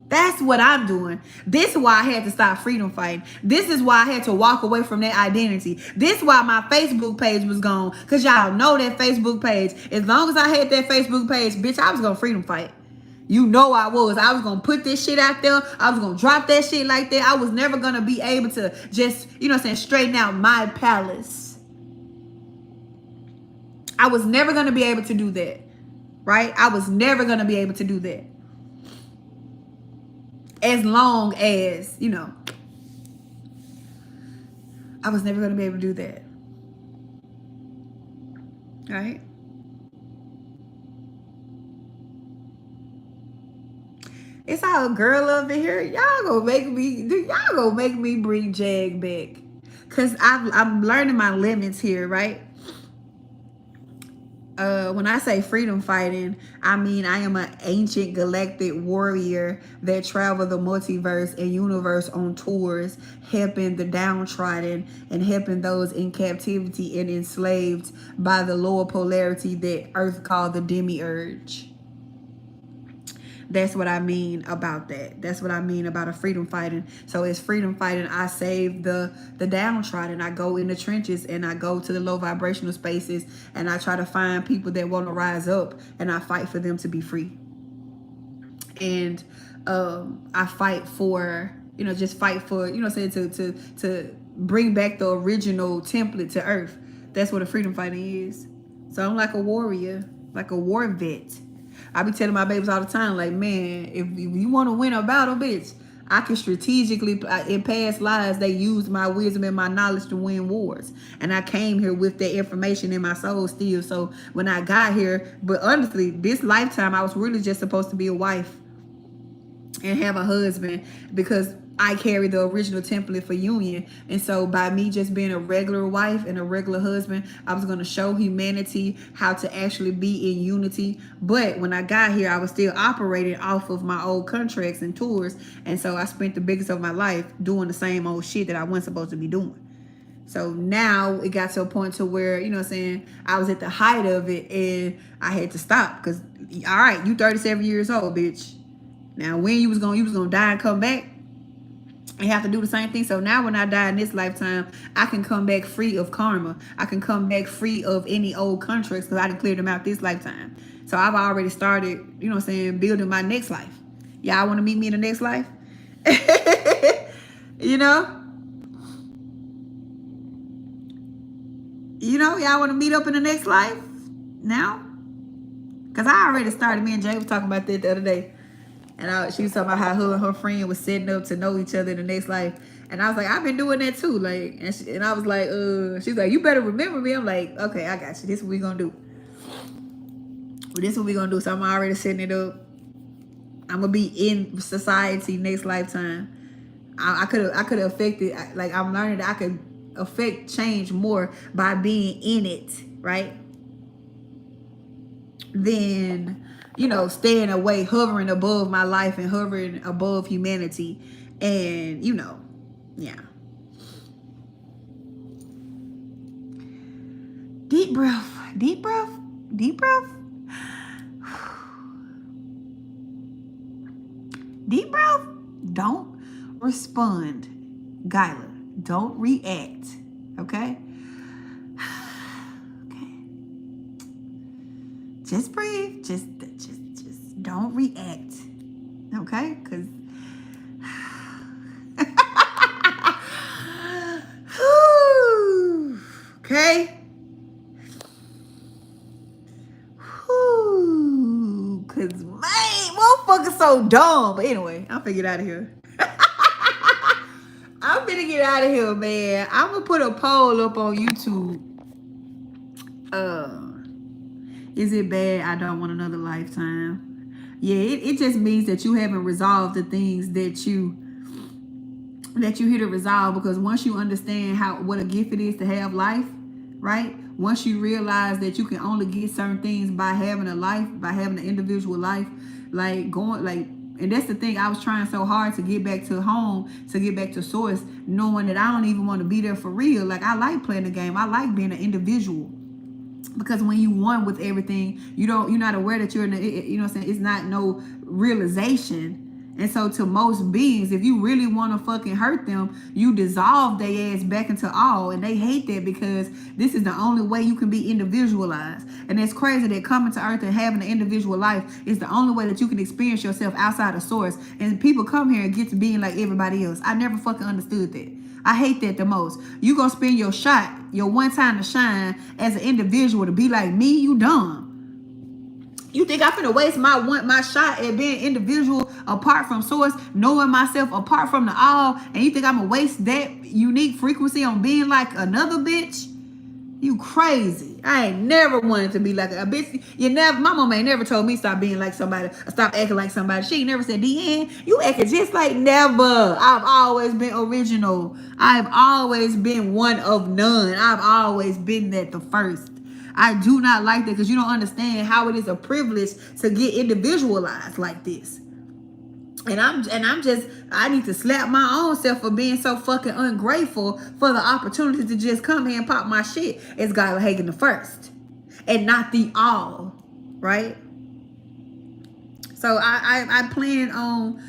That's what I'm doing. This is why I had to stop freedom fighting. This is why I had to walk away from that identity. This is why my Facebook page was gone. Because y'all know that Facebook page. As long as I had that Facebook page, bitch, I was going to freedom fight. You know I was. I was going to put this shit out there. I was going to drop that shit like that. I was never going to be able to just, you know what I'm saying, straighten out my palace. I was never going to be able to do that. Right? I was never going to be able to do that. As long as, you know, I was never going to be able to do that. Right? It's all girl over here. Y'all gonna make me bring Jag back. Cause I'm learning my limits here, right? When I say freedom fighting, I mean I am an ancient galactic warrior that travel the multiverse and universe on tours, helping the downtrodden and helping those in captivity and enslaved by the lower polarity that Earth called the demiurge. That's what I mean about that. That's what I mean about a freedom fighting. So it's freedom fighting. I save the downtrodden. I go in the trenches and I go to the low vibrational spaces and I try to find people that want to rise up and I fight for them to be free. And I fight for, you know, just fight for, you know what I'm saying, to bring back the original template to Earth. That's what a freedom fighting is. So I'm like a warrior, like a war vet. I be telling my babies all the time, like, man, if you want to win a battle, bitch, I can strategically, in past lives, they used my wisdom and my knowledge to win wars. And I came here with that information in my soul still. So when I got here, but honestly, this lifetime, I was really just supposed to be a wife and have a husband because I carry the original template for union. And so by me just being a regular wife and a regular husband, I was going to show humanity how to actually be in unity. But when I got here, I was still operating off of my old contracts and tours. And so I spent the biggest of my life doing the same old shit that I wasn't supposed to be doing. So now it got to a point to where, you know what I'm saying, I was at the height of it and I had to stop because, all right, you 37 years old, bitch. Now, when you was gonna die and come back and have to do the same thing. So now when I die in this lifetime, I can come back free of karma. I can come back free of any old contracts because I done cleared them out this lifetime. So I've already started, you know what I'm saying, building my next life. Y'all want to meet me in the next life? You know? Y'all want to meet up in the next life? Now? Because I already started. Me and Jay was talking about that the other day. And she was talking about how her and her friend was setting up to know each other in the next life. And I was like, I've been doing that too. Like, and I was like, she's like, you better remember me. I'm like, okay, I got you. This is what we gonna do. Well, this is what we gonna do. So I'm already setting it up. I'm gonna be in society next lifetime. I could have affected. Like, I'm learning that I could affect change more by being in it, right? Then, staying away, hovering above my life and hovering above humanity. And, yeah. Deep breath, deep breath, deep breath. Deep breath. Don't respond, Gyla. Don't react, okay? Just breathe. Just don't react. Okay? Because okay? Because, man, motherfucker's so dumb. But anyway, I'm finna get out of here. I'm finna get out of here, man. I'm gonna put a poll up on YouTube. Is it bad I don't want another lifetime? Yeah, it just means that you haven't resolved the things that you here to resolve. Because once you understand what a gift it is to have life, right? Once you realize that you can only get certain things by having a life, by having an individual life, like And that's the thing. I was trying so hard to get back to home, to get back to source, knowing that I don't even want to be there for real. Like, I like playing the game. I like being an individual. Because when you one with everything, you're not aware that you're in you know what I'm saying? It's not no realization. And so to most beings, if you really want to fucking hurt them, you dissolve their ass back into all. And they hate that because this is the only way you can be individualized. And it's crazy that coming to earth and having an individual life is the only way that you can experience yourself outside of source. And people come here and get to being like everybody else. I never fucking understood that. I hate that the most. You gonna spend your shot, your one time to shine as an individual to be like me, you dumb. You think I'm finna waste my shot at being individual apart from source, knowing myself apart from the all, and you think I'm gonna waste that unique frequency on being like another bitch? You crazy. I ain't never wanted to be like a bitch. My mama ain't never told me stop being like somebody, stop acting like somebody. She ain't never said, DN, you acting just like never. I've always been original. I've always been one of none. I've always been that the first. I do not like that because you don't understand how it is a privilege to get individualized like this. And I need to slap my own self for being so fucking ungrateful for the opportunity to just come here and pop my shit as Skylar Hagen the first and not the all, right? So I plan on,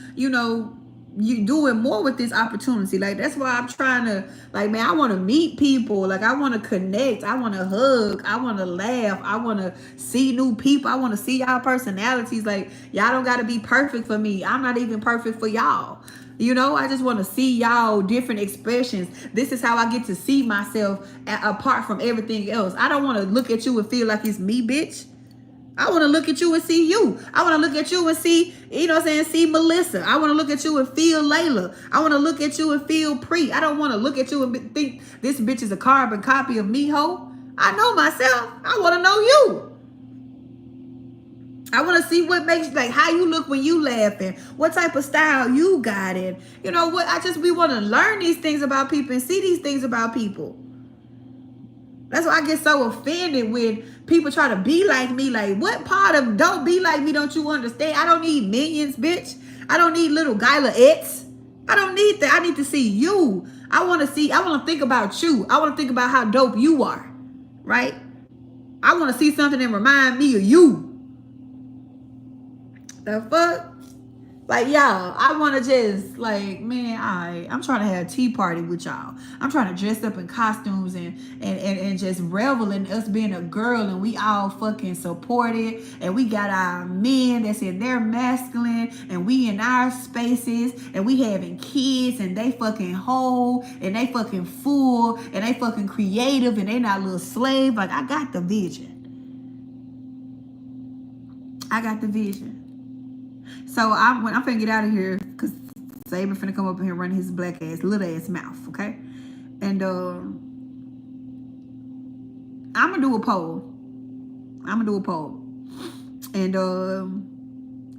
you doing more with this opportunity. Like, that's why I'm trying to, like, man, I want to meet people. Like, I want to connect. I want to hug. I want to laugh. I want to see new people. I want to see y'all personalities. Like, y'all don't got to be perfect for me. I'm not even perfect for y'all. I just want to see y'all different expressions. This is how I get to see myself apart from everything else. I don't want to look at you and feel like it's me, bitch. I want to look at you and see you. I want to look at you and see, see Melissa. I want to look at you and feel Layla. I want to look at you and feel Pre. I don't want to look at you and think this bitch is a carbon copy of me, ho. I know myself. I want to know you. I want to see what makes, like, how you look when you laughing, what type of style you got in. You know what? We want to learn these things about people and see these things about people. That's why I get so offended when people try to be like me. Like, what part of don't be like me don't you understand? I don't need millions, bitch. I don't need little Gyla X. I don't need that. I need to see you. I want to think about you. I want to think about how dope you are, right? I want to see something that remind me of you. The fuck? Like, y'all, I want to just, like, man, I'm trying to have a tea party with y'all. I'm trying to dress up in costumes and just revel in us being a girl, and we all fucking supported, and we got our men that's in their masculine, and we in our spaces, and we having kids, and they fucking whole, and they fucking full, and they fucking creative, and they not a little slave. Like, I got the vision. I got the vision. So I'm finna get out of here because Saban finna come up in here running his black ass, little ass mouth, okay? And I'm gonna do a poll. And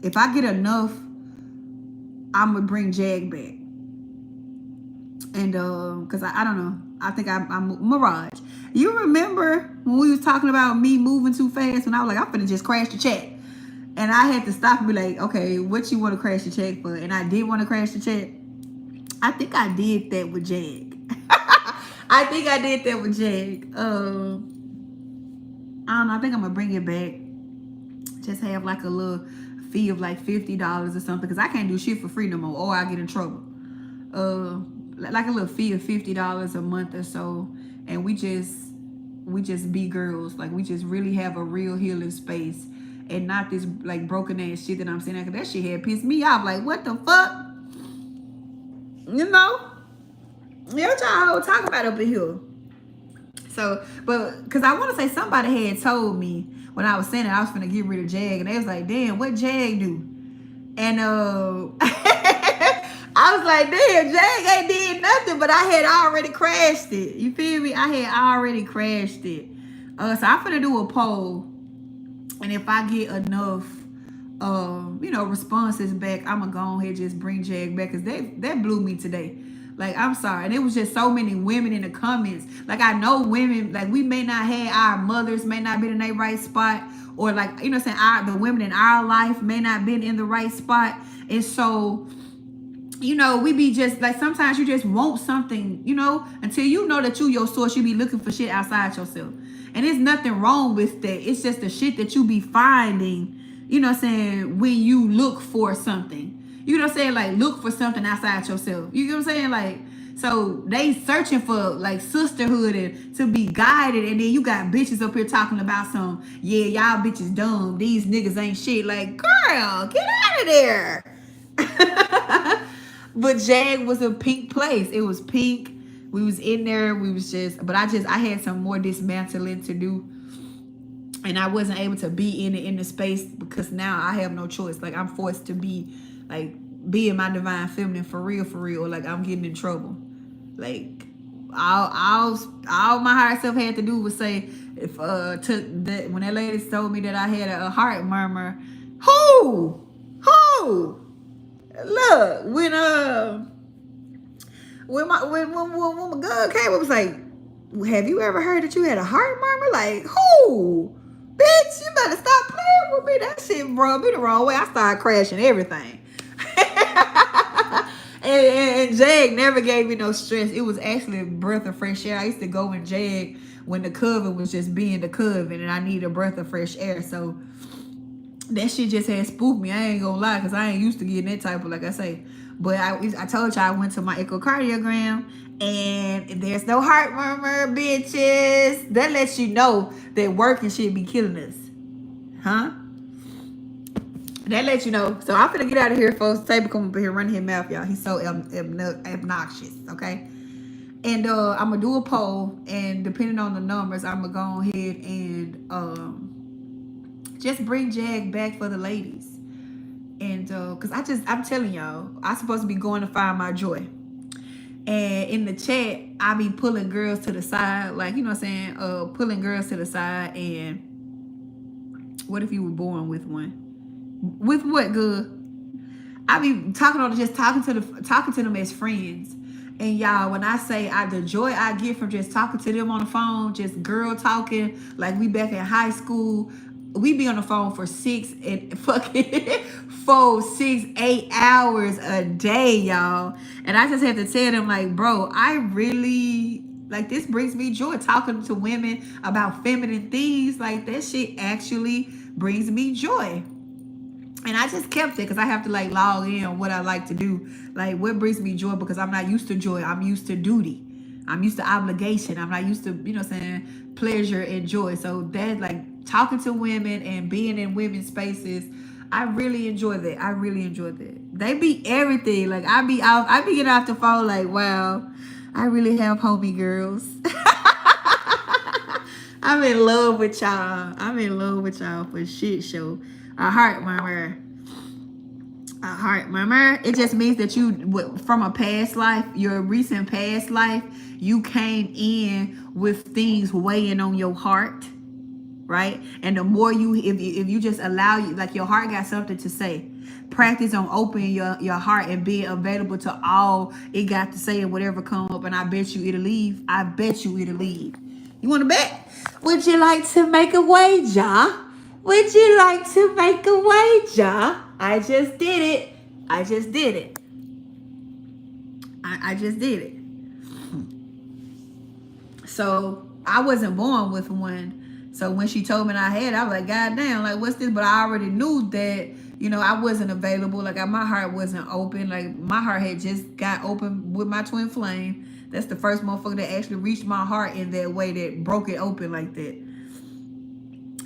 if I get enough, I'm gonna bring Jag back. And because I don't know, I think I'm Mirage. You remember when we was talking about me moving too fast, when I was like, I'm finna just crash the chat. And I had to stop and be like, okay, what you want to crash the check for? And I did want to crash the check. I think I did that with Jag. I don't know. I think I'm going to bring it back. Just have like a little fee of like $50 or something. Because I can't do shit for free no more. Or I get in trouble. Like a little fee of $50 a month or so. And we just be girls. Like, we just really have a real healing space. And not this, like, broken ass shit that I'm saying. Cause that shit had pissed me off. Like, what the fuck? What y'all talking about up in here? So, but, cause I want to say somebody had told me when I was saying that I was finna get rid of Jag. And they was like, damn, what Jag do? And I was like, damn, Jag ain't did nothing. But I had already crashed it. You feel me? I had already crashed it. So I'm finna do a poll. And if I get enough, responses back, I'm going to go ahead and just bring Jag back. Because that blew me today. Like, I'm sorry. And it was just so many women in the comments. Like, I know women, like, we may not have, our mothers may not be in their right spot. Or, like, you know what I'm saying, the women in our life may not been in the right spot. And so, you know, we be just, like, sometimes you just want something, you know, until you know that you your source, you be looking for shit outside yourself. And there's nothing wrong with that. It's just the shit that you be finding, you know what I'm saying, when you look for something. You know what I'm saying? Like, look for something outside yourself. You know what I'm saying? Like, so they searching for, like, sisterhood and to be guided. And then you got bitches up here talking about some, yeah, y'all bitches dumb. These niggas ain't shit. Like, girl, get out of there. But Jag was a pink place. It was pink. We was in there. We was just, but I had some more dismantling to do. And I wasn't able to be in the space because now I have no choice. Like, I'm forced to be, like, being my divine feminine for real, or like I'm getting in trouble. Like, all my higher self had to do was say, if when that lady told me that I had a heart murmur, who look, when my girl came, it was like, have you ever heard that you had a heart murmur? Like, who? Bitch, you better stop playing with me. That shit rubbed me the wrong way. I started crashing everything. and Jag never gave me no stress. It was actually a breath of fresh air. I used to go in Jag when the coven was just being the coven and I needed a breath of fresh air. So that shit just had spooked me. I ain't gonna lie, because I ain't used to getting that type of, like I say. But I told you I went to my echocardiogram and there's no heart murmur, bitches. That lets you know that working shit be killing us. Huh? That lets you know. So I'm finna get out of here, folks. Taper come up here running his mouth, y'all. He's so obnoxious, okay? And I'm gonna do a poll, and depending on the numbers, I'm gonna go ahead and just bring Jag back for the ladies. And because I'm telling y'all, I'm supposed to be going to find my joy. And in the chat, I be pulling girls to the side, like, you know what I'm saying, pulling girls to the side. And what if you were born with one? With what, good? I be talking to them as friends. And y'all, when I say the joy I get from just talking to them on the phone, just girl talking, like we back in high school, we be on the phone for 6, 8 hours a day, y'all. And I just have to tell them, like, bro, I really, like, this brings me joy, talking to women about feminine things. Like, that shit actually brings me joy. And I just kept it because I have to, like, log in on what I like to do. Like, what brings me joy, because I'm not used to joy. I'm used to duty. I'm used to obligation. I'm not used to, you know what I'm saying, pleasure and joy. So that, like, talking to women and being in women's spaces, I really enjoy that. I really enjoy that. They be everything. Like, I be getting off the phone like, wow, I really have homie girls. I'm in love with y'all. I'm in love with y'all for shit show. A heart murmur. A heart murmur. It just means that you, from a past life, your recent past life, you came in with things weighing on your heart, right? And the more if you just allow, like, your heart got something to say. Practice on opening your heart and being available to all it got to say and whatever come up. And I bet you it'll leave. I bet you it'll leave. You want to bet? Would you like to make a wager? Would you like to make a wager? I just did it. I just did it. I just did it. So I wasn't born with one. So when she told me I had, I was like, God damn, like, what's this? But I already knew that, you know, I wasn't available. Like, my heart wasn't open. Like, my heart had just got open with my twin flame. That's the first motherfucker that actually reached my heart in that way, that broke it open like that.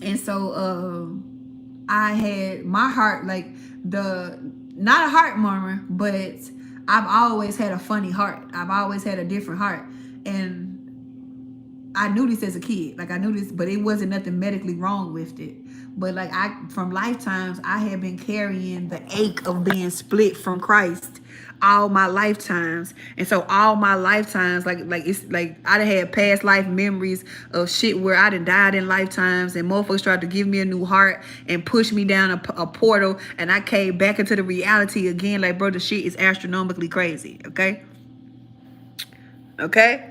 And so I had my heart, like, not a heart murmur, but I've always had a funny heart. I've always had a different heart. And I knew this as a kid. Like, I knew this, but it wasn't nothing medically wrong with it. But, like, from lifetimes, I have been carrying the ache of being split from Christ all my lifetimes. And so all my lifetimes, like it's like I done had past life memories of shit where I done died in lifetimes, and motherfuckers tried to give me a new heart and push me down a portal, and I came back into the reality again. Like, bro, the shit is astronomically crazy, okay? Okay?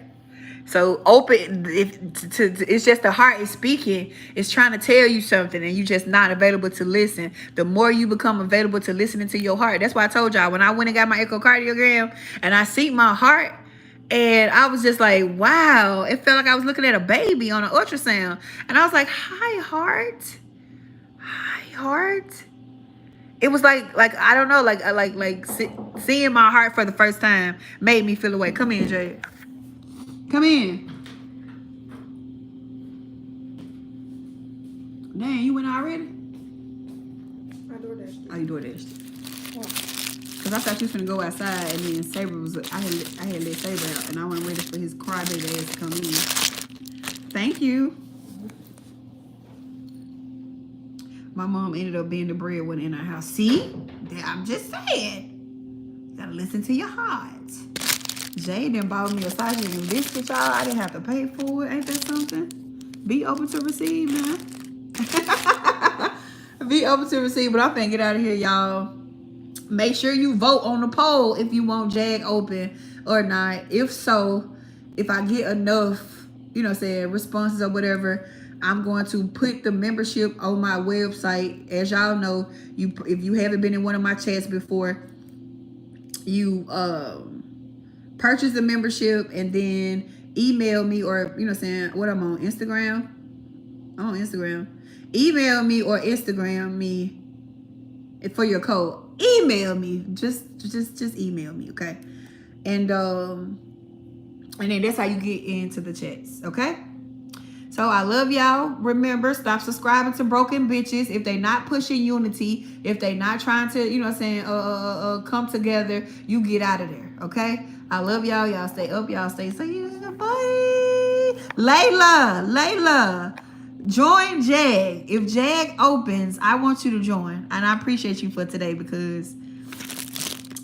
So open, it's just the heart is speaking. It's trying to tell you something, and you just not available to listen. The more you become available to listening to your heart. That's why I told y'all when I went and got my echocardiogram and I see my heart, and I was just like, wow. It felt like I was looking at a baby on an ultrasound. And I was like, hi, heart. Hi, heart. It was like I don't know, seeing my heart for the first time made me feel away. Come in, Jay. Come in. Dang, you went already? I DoorDashed. Oh, you DoorDashed. Because I thought you was going to go outside, and then Saber was, I had let Saber out, and I wasn't ready for his crybaby ass to come in. Thank you. My mom ended up being the breadwinner in our house. See? I'm just saying. You got to listen to your heart. Jay done bought me a sausage and biscuit, y'all. I didn't have to pay for it. Ain't that something? Be open to receive, man. Be open to receive, but I'm finna get out of here, y'all. Make sure you vote on the poll if you want Jag open or not. If so, if I get enough, you know what I'm saying, responses or whatever, I'm going to put the membership on my website. As y'all know, if you haven't been in one of my chats before, you purchase the membership and then email me, or you know what I'm saying, what I'm on Instagram. I'm on Instagram. Email me or Instagram me for your code. Email me. Just email me, okay? And then that's how you get into the chats, okay? So I love y'all. Remember, stop subscribing to broken bitches. If they not pushing unity, if they not trying to, you know what I'm saying, come together, you get out of there, okay? I love y'all. Y'all stay up. Y'all stay safe. Bye. Layla. Join Jag. If Jag opens, I want you to join. And I appreciate you for today, because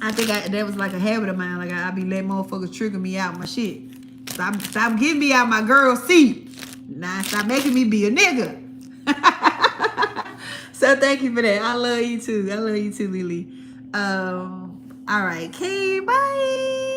I think that was like a habit of mine. Like I be letting motherfuckers trigger me out my shit. Stop getting me out my girl seat. Nah, stop making me be a nigga. So thank you for that. I love you too. Lily. All right, okay, bye.